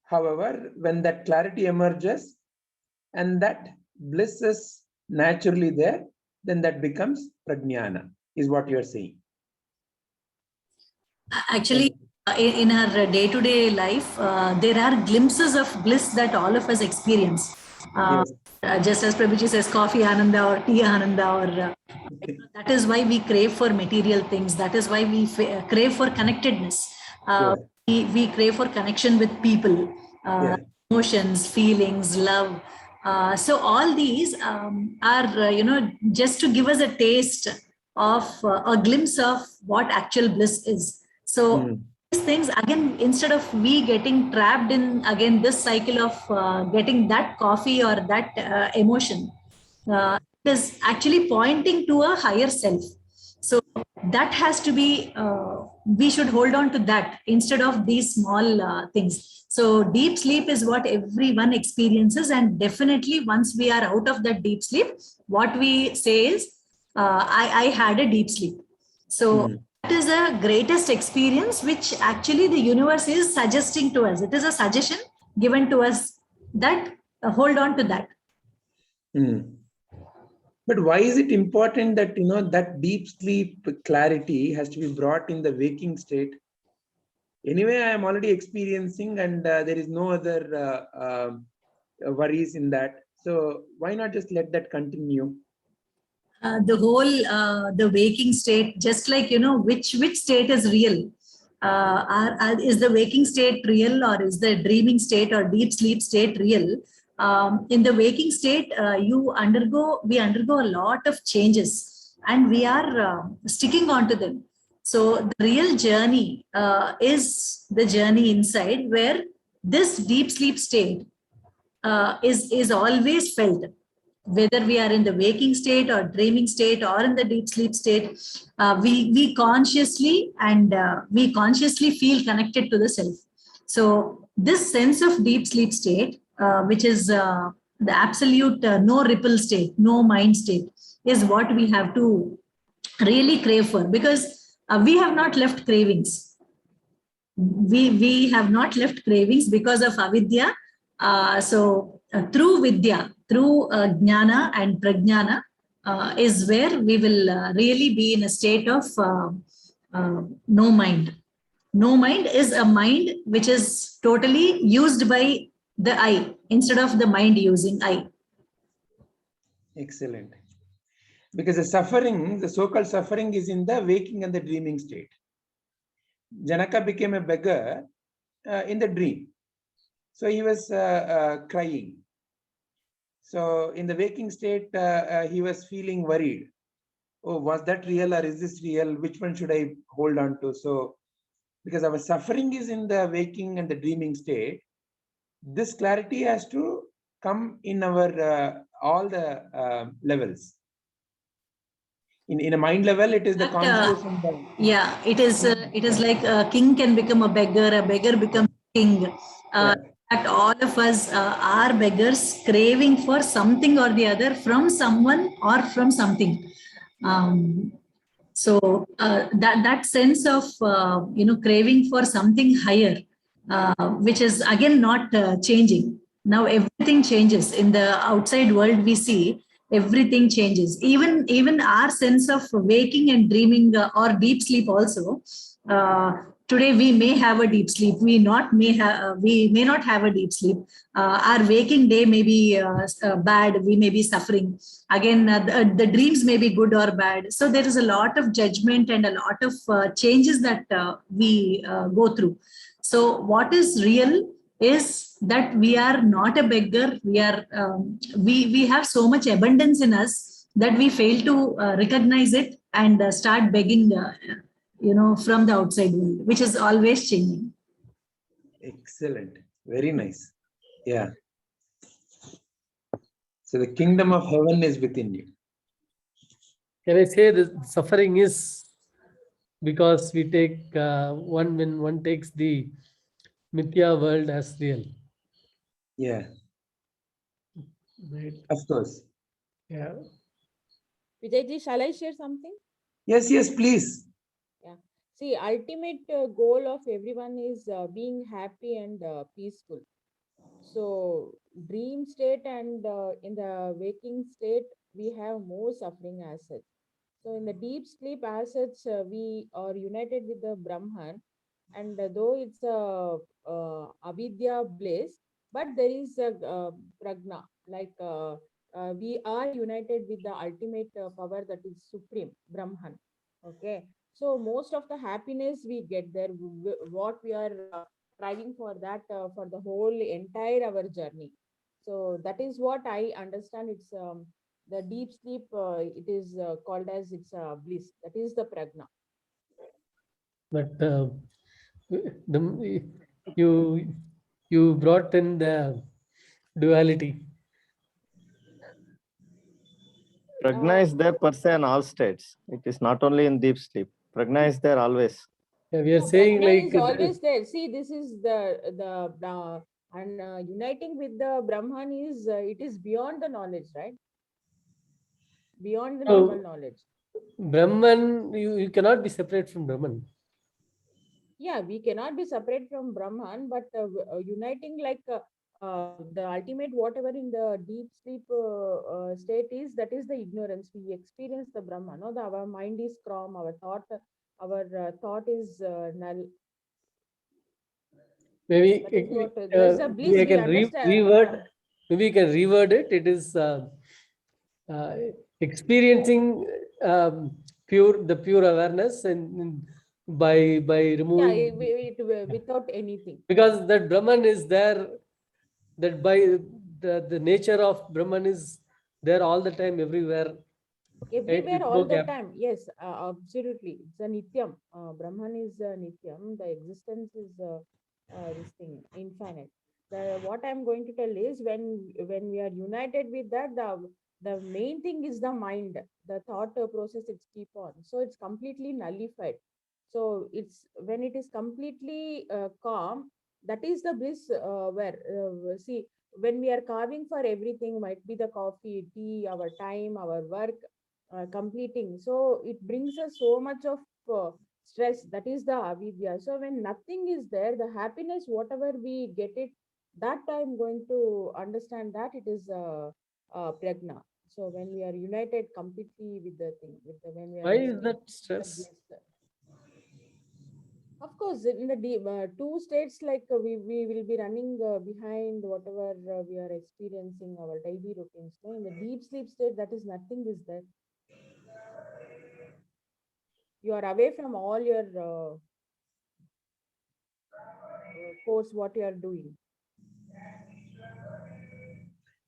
Speaker 1: However, when that clarity emerges and that bliss is naturally there, then that becomes prajnana, is what you're saying.
Speaker 5: Actually, in our day-to-day life, there are glimpses of bliss that all of us experience.
Speaker 1: Yes.
Speaker 5: Just as Prabhuji says, coffee ananda or tea ananda, or that is why we crave for material things. That is why we crave for connectedness.
Speaker 1: Sure.
Speaker 5: We crave for connection with people,
Speaker 1: Yeah.
Speaker 5: emotions, feelings, love. So all these are, just to give us a taste of a glimpse of what actual bliss is. So these things, again, instead of we getting trapped in, again, this cycle of getting that coffee or that emotion, it is actually pointing to a higher self. So that has to be, we should hold on to that instead of these small things. So deep sleep is what everyone experiences. And definitely once we are out of that deep sleep, what we say is, I had a deep sleep. So that is the greatest experience, which actually the universe is suggesting to us. It is a suggestion given to us that hold on to that.
Speaker 1: But why is it important that, that deep sleep clarity has to be brought in the waking state? Anyway, I am already experiencing, and there is no other worries in that. So why not just let that continue?
Speaker 5: The whole the waking state, just like which state is real? Is the waking state real, or is the dreaming state or deep sleep state real? In the waking state, we undergo a lot of changes, and we are sticking on to them. So the real journey is the journey inside, where this deep sleep state is always felt. Whether we are in the waking state or dreaming state or in the deep sleep state, we consciously feel connected to the self. So this sense of deep sleep state, which is the absolute no ripple state, no mind state, is what we have to really crave for, because we have not left cravings. We have not left cravings because of avidya. Through vidya, through jnana and prajnana, is where we will really be in a state of no mind. No mind is a mind which is totally used by the I instead of the mind using I.
Speaker 1: Excellent. Because the suffering, the so-called suffering, is in the waking and the dreaming state. Janaka became a beggar in the dream. So he was crying. So in the waking state, he was feeling worried. Oh, was that real or is this real? Which one should I hold on to? So because our suffering is in the waking and the dreaming state, this clarity has to come in our all the levels. In a mind level, it is the conscious.
Speaker 5: Yeah, it is like a king can become a beggar becomes king. Fact, all of us are beggars, craving for something or the other from someone or from something. So that sense of craving for something higher, which is again not changing. Now everything changes. In the outside world, we see everything changes. Even our sense of waking and dreaming or deep sleep also. Today we may have a deep sleep. We may not have a deep sleep. Our waking day may be bad. We may be suffering. Again, the dreams may be good or bad. So there is a lot of judgment and a lot of changes that we go through. So what is real is that we are not a beggar. We have so much abundance in us that we fail to recognize it and start begging, from the outside world, which is always changing.
Speaker 1: Excellent. Very nice. Yeah. So the kingdom of heaven is within you.
Speaker 3: Can I say the suffering is because we take when one takes the Mithya world as real.
Speaker 1: Yeah,
Speaker 3: Right?
Speaker 1: of course.
Speaker 3: Yeah.
Speaker 6: Vijayji, shall I share something?
Speaker 1: Yes, yes, please.
Speaker 6: Yeah. See, ultimate goal of everyone is being happy and peaceful. So, dream state and in the waking state, we have more suffering as such. So, in the deep sleep as such, we are united with the Brahman, and though it's a avidya bliss, but there is a prajna, like we are united with the ultimate power that is supreme Brahman. Okay, so most of the happiness we get there, what we are striving for that for the whole entire our journey. So that is what I understand. It's the deep sleep. It is called as it's bliss. That is the prajna.
Speaker 3: But you brought in the duality.
Speaker 7: Prajna is there per se in all states. It is not only in deep sleep. Prajna is there always.
Speaker 3: Yeah, we are
Speaker 6: No,
Speaker 3: saying
Speaker 6: prajna
Speaker 3: like
Speaker 6: is always there. See, this is the and uniting with the Brahman is it is beyond the knowledge, right? Beyond the normal knowledge.
Speaker 3: Brahman, you cannot be separate from Brahman.
Speaker 6: Yeah, we cannot be separate from Brahman, but uniting like the ultimate whatever in the deep sleep state is, that is the ignorance. We experience the Brahman. No, our mind is calm. Our thought is null.
Speaker 3: Maybe
Speaker 6: That is what there is a bliss.
Speaker 3: I
Speaker 6: We
Speaker 3: can
Speaker 6: understand.
Speaker 3: reword. Maybe we can reword it. It is uh, experiencing the pure awareness and by
Speaker 6: Yeah,
Speaker 3: removing,
Speaker 6: without anything.
Speaker 3: because that Brahman is there, that by the nature of Brahman is there all the time, everywhere, right?
Speaker 6: Everywhere,
Speaker 3: With
Speaker 6: all
Speaker 3: no
Speaker 6: the
Speaker 3: gap.
Speaker 6: time. Yes, absolutely. It's a nityam. Brahman is nityam. The existence is this thing infinite. What I'm going to tell is when we are united with that, the main thing is the mind, the thought process. It's keep on. So it's completely nullified. So it's when it is completely calm. That is the bliss where see when we are carving for everything, might be the coffee, tea, our time, our work completing. So it brings us so much of stress. That is the avidya. So when nothing is there, the happiness, whatever we get it, that I'm going to understand that it is prajna. So when we are united completely with the thing, when we are
Speaker 3: Why is that
Speaker 6: the
Speaker 3: stress?
Speaker 6: bliss. Of course, in the two states, like we will be running behind whatever we are experiencing our daily routines. No? In the deep sleep state, that is nothing is there. You are away from all your course, what you are doing.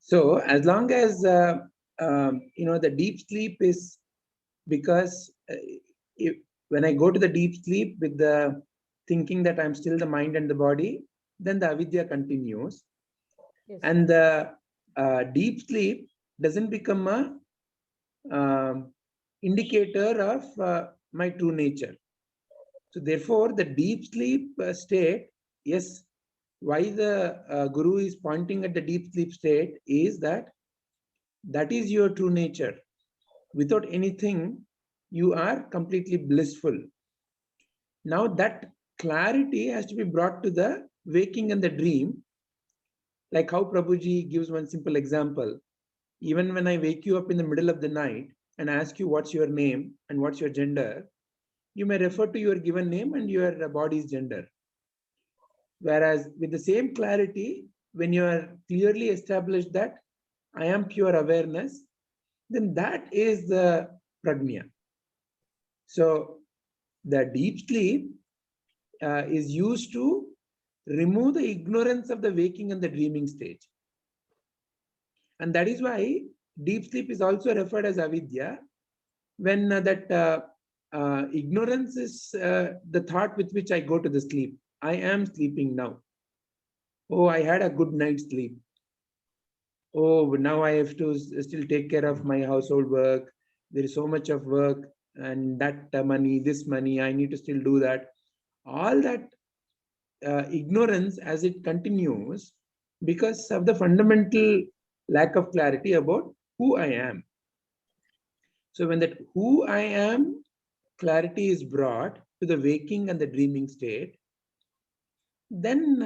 Speaker 1: So as long as the deep sleep is because when I go to the deep sleep with the thinking that I'm still the mind and the body, then the avidya continues.
Speaker 6: Yes.
Speaker 1: And the deep sleep doesn't become a indicator of my true nature. So therefore, the deep sleep state, yes, why the Guru is pointing at the deep sleep state is that is your true nature. Without anything, you are completely blissful. Now that clarity has to be brought to the waking and the dream. Like how Prabhuji gives one simple example. Even when I wake you up in the middle of the night and ask you what's your name and what's your gender, you may refer to your given name and your body's gender. Whereas with the same clarity, when you are clearly established that I am pure awareness, then that is the prajna. So the deep sleep is used to remove the ignorance of the waking and the dreaming stage. And that is why deep sleep is also referred as avidya, when ignorance is the thought with which I go to the sleep. I am sleeping now. Oh, I had a good night's sleep. Oh, now I have to still take care of my household work. There is so much of work and that money, this money, I need to still do that. All that ignorance as it continues because of the fundamental lack of clarity about who I am. So when that who I am clarity is brought to the waking and the dreaming state, then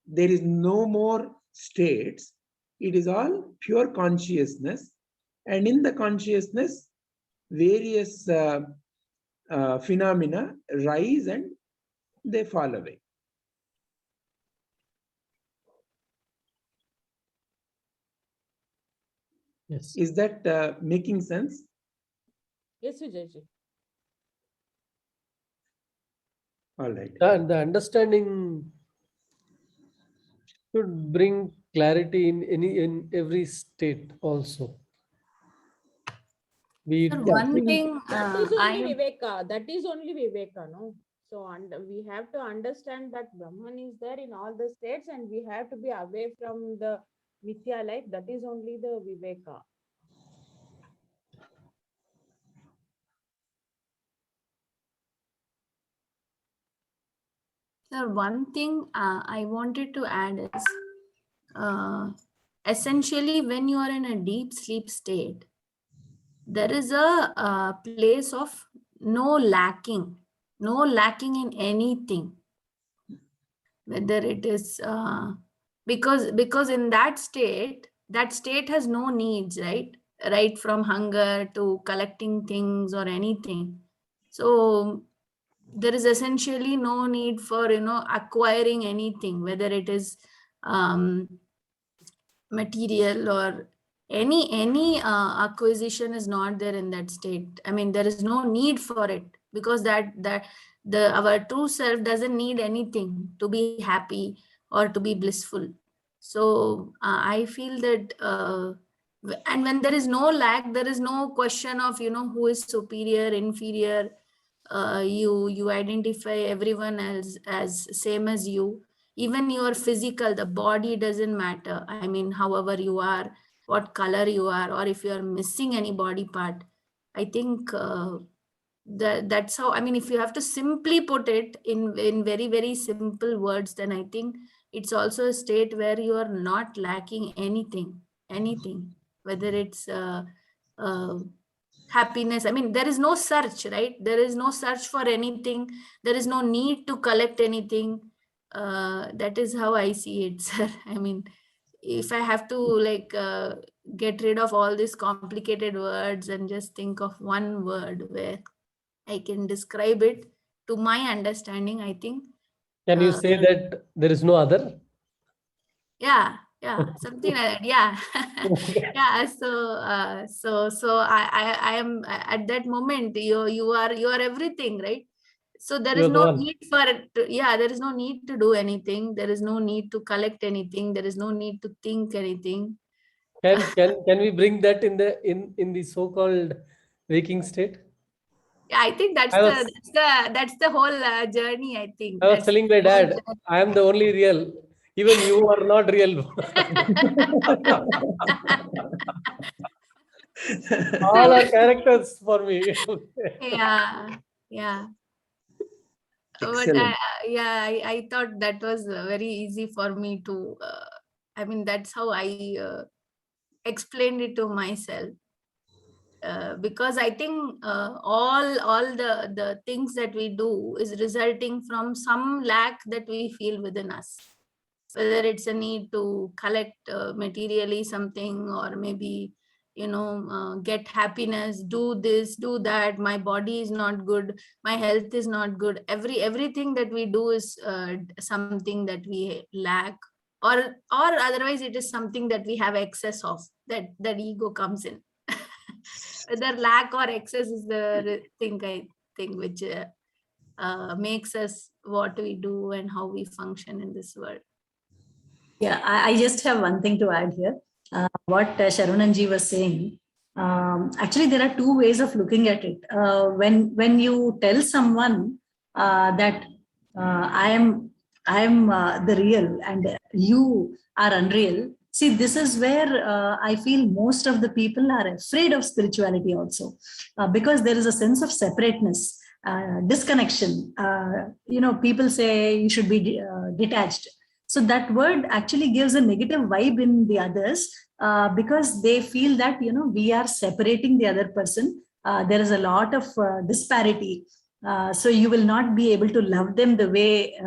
Speaker 1: there is no more states. It is all pure consciousness. And in the consciousness, various phenomena rise and they fall away.
Speaker 3: Yes.
Speaker 1: Is that making sense?
Speaker 6: Yes, Vijayji.
Speaker 1: All right.
Speaker 3: And the understanding should bring clarity in every state also. We
Speaker 2: Sir, one thing
Speaker 6: That is
Speaker 2: I
Speaker 6: only
Speaker 2: am
Speaker 6: Viveka. That is only Viveka, no? So we have to understand that Brahman is there in all the states and we have to be away from the Mithya life. That is only the Viveka.
Speaker 2: Sir, one thing I wanted to add is essentially when you are in a deep sleep state, there is a place of no lacking in anything, whether it is because in that state has no needs, right from hunger to collecting things or anything. So there is essentially no need for acquiring anything, whether it is material or any acquisition is not there in that state. I mean, there is no need for it, because our true self doesn't need anything to be happy or to be blissful. So I feel that and when there is no lack, there is no question of who is superior, inferior. You identify everyone as same as you. Even your physical, the body doesn't matter. I mean, however you are, what color you are, or if you are missing any body part. I think that's how, I mean, if you have to simply put it in very, very simple words, then I think it's also a state where you are not lacking anything, whether it's happiness. I mean, there is no search, right? There is no search for anything. There is no need to collect anything. That is how I see it, sir. I mean, if I have to get rid of all these complicated words and just think of one word where I can describe it to my understanding, I think.
Speaker 3: Can you say that there is no other?
Speaker 2: Yeah, something like that. Yeah. Yeah. So I am at that moment, you are everything, right? So there is
Speaker 3: You're the
Speaker 2: no
Speaker 3: one.
Speaker 2: need for it. There is no need to do anything. There is no need to collect anything. There is no need to think anything.
Speaker 3: Can we bring that in the so-called waking state?
Speaker 2: Yeah, I think that's the whole journey. I think
Speaker 3: I was
Speaker 2: that's
Speaker 3: telling my
Speaker 2: the whole
Speaker 3: dad, I am the only real. Even you are not real. All are characters for me.
Speaker 2: Yeah. But
Speaker 1: Excellent.
Speaker 2: I thought that was very easy for me to. I mean, that's how I explained it to myself. Because I think all the things that we do is resulting from some lack that we feel within us. whether it's a need to collect materially something, or maybe, get happiness, do this, do that, my body is not good, my health is not good. Everything that we do is something that we lack, or otherwise it is something that we have excess of, that ego comes in. Whether lack or excess is the thing, I think, which makes us what we do and how we function in this world.
Speaker 5: Yeah, I just have one thing to add here. What Sharananji was saying. Actually, there are two ways of looking at it. When you tell someone that I am the real and you are unreal. See, this is where I feel most of the people are afraid of spirituality also, because there is a sense of separateness, disconnection. People say you should be detached. So that word actually gives a negative vibe in the others, because they feel that, we are separating the other person. There is a lot of disparity. So you will not be able to love them the way,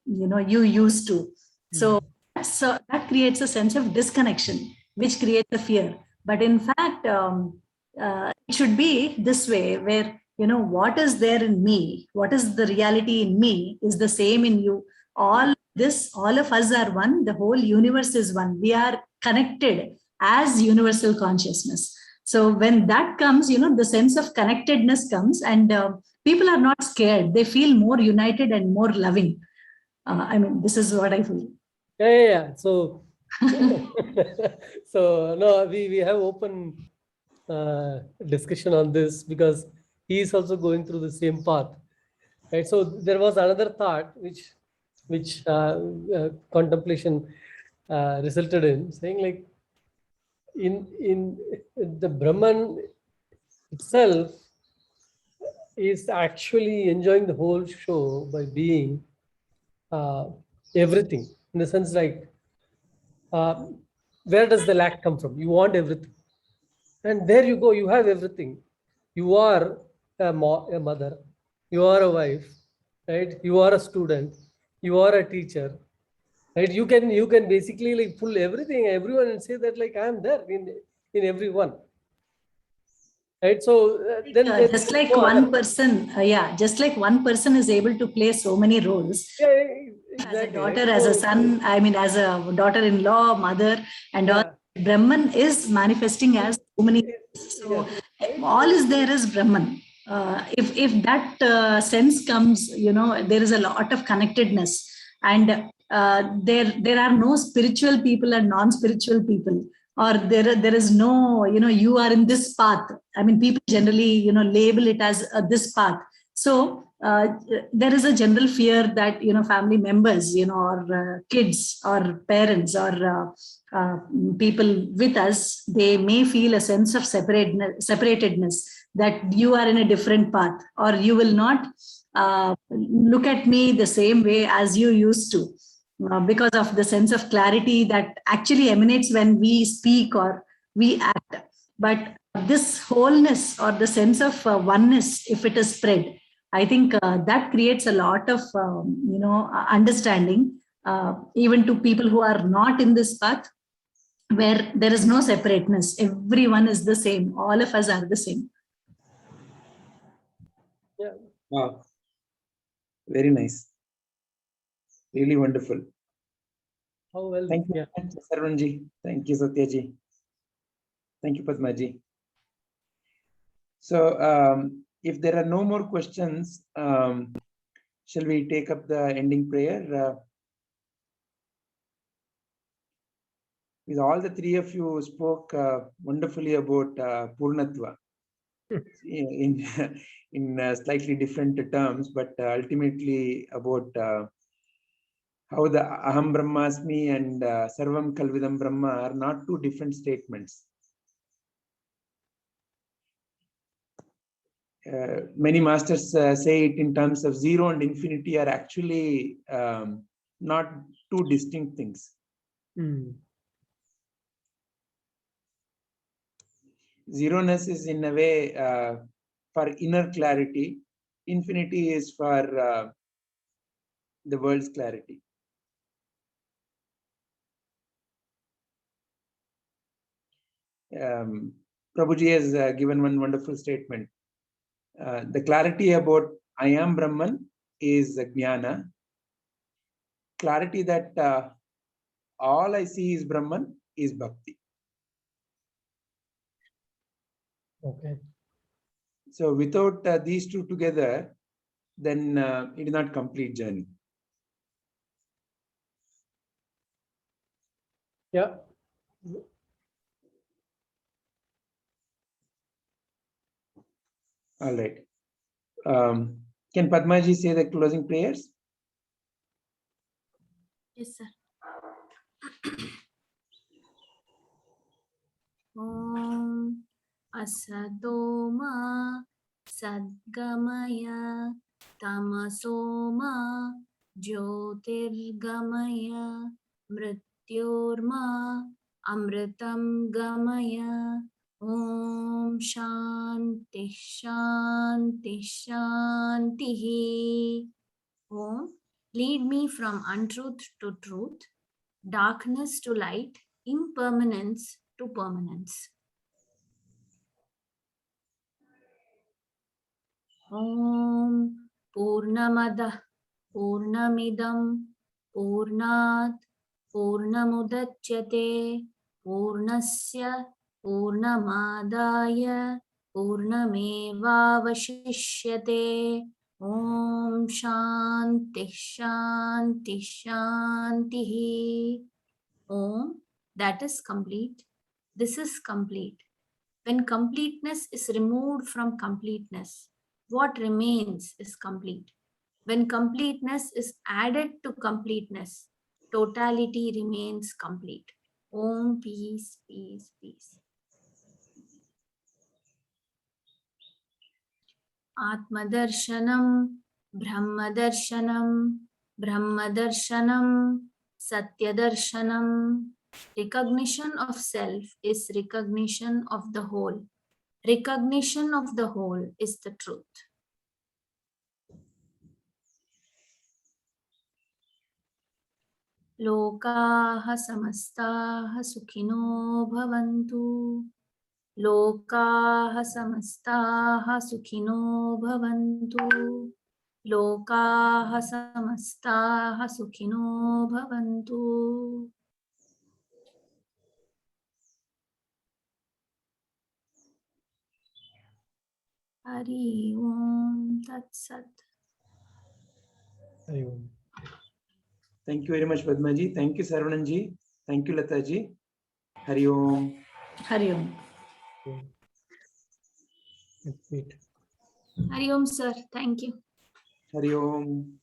Speaker 5: you used to. So that creates a sense of disconnection, which creates a fear. But in fact, it should be this way, where, what is there in me, what is the reality in me is the same in you. All of us are one. The whole universe is one. We are connected as universal consciousness. So when that comes, the sense of connectedness comes, and people are not scared. They feel more united and more loving. This is what I feel.
Speaker 3: Yeah. So, so no, we have open discussion on this, because he is also going through the same path, right? So there was another thought which contemplation resulted in saying, like, in the Brahman itself is actually enjoying the whole show by being everything, in the sense, like, where does the lack come from? You want everything, and there you go, you have everything. You are a mother, you are a wife, right? You are a student, you are a teacher, right? You can basically, like, pull everyone and say that, like, I am there in everyone, right? So then
Speaker 5: just like one person, just like one person is able to play so many roles.
Speaker 3: Yeah,
Speaker 5: As a
Speaker 3: exactly,
Speaker 5: daughter,
Speaker 3: right?
Speaker 5: as a son, as a daughter-in-law, mother, and all. Brahman is manifesting as so many. So all is there is Brahman. If that sense comes, there is a lot of connectedness, and there are no spiritual people and non-spiritual people, or there is no, you are in this path. People generally, label it as this path. So there is a general fear that, family members, or kids or parents or people with us, they may feel a sense of separatedness, that you are in a different path, or you will not look at me the same way as you used to, because of the sense of clarity that actually emanates when we speak or we act. But this wholeness or the sense of oneness, if it is spread, I think that creates a lot of, understanding, even to people who are not in this path, where there is no separateness. Everyone is the same. All of us are the same.
Speaker 3: Yeah.
Speaker 1: Wow. Very nice. Really wonderful.
Speaker 3: How well?
Speaker 1: Thank you,
Speaker 3: Yeah.
Speaker 1: Sarvanji. Thank you, Satyaji. Thank you, Padmaji. So, if there are no more questions, shall we take up the ending prayer? Because all the three of you spoke wonderfully about Purnatva in slightly different terms, but ultimately about how the Aham Brahmasmi and Sarvam Kalvidam Brahma are not two different statements. Many masters say it in terms of zero and infinity are actually not two distinct things. Zero-ness is in a way for inner clarity. Infinity is for the world's clarity. Prabhuji has given one wonderful statement. The clarity about I am Brahman is jnana. Clarity that all I see is Brahman is bhakti.
Speaker 3: Okay.
Speaker 1: So without these two together, then it is not complete journey.
Speaker 3: Yeah.
Speaker 1: All right. Can Padmaji say the closing prayers?
Speaker 2: Yes, sir. Om Asato Ma Sadgamaya Tamaso Ma Jyotirgamaya Mrityorma Amritam Gamaya. Om Shanti Shanti Shanti. Om, lead me from untruth to truth, darkness to light, impermanence to permanence. Om Purnamada Purnamidam Purnat Purnamudachyate Purnasya Purnamadaya Purnamevavashishyate. Om Shanti Shanti Shanti. Om, that is complete. This is complete. When completeness is removed from completeness, what remains is complete. When completeness is added to completeness, totality remains complete. Om, peace, peace, peace. Atmadarshanam, Brahmadarshanam, Brahmadarshanam, Satyadarshanam. Recognition of self is recognition of the whole. Recognition of the whole is the truth. Lokaha samastaha sukhino bhavantu. Lokaha samastaha sukhino bhavantu. Lokaha samastaha sukhino bhavantu. Hari Om Tat Sat.
Speaker 3: Hari Om.
Speaker 1: Thank you very much, Padmaji. Thank you, Sarvananji. Thank you, Lataji. Hari Om.
Speaker 5: Hari Om.
Speaker 3: Let's meet.
Speaker 2: Hari Om, sir. Thank you.
Speaker 1: Hari Om.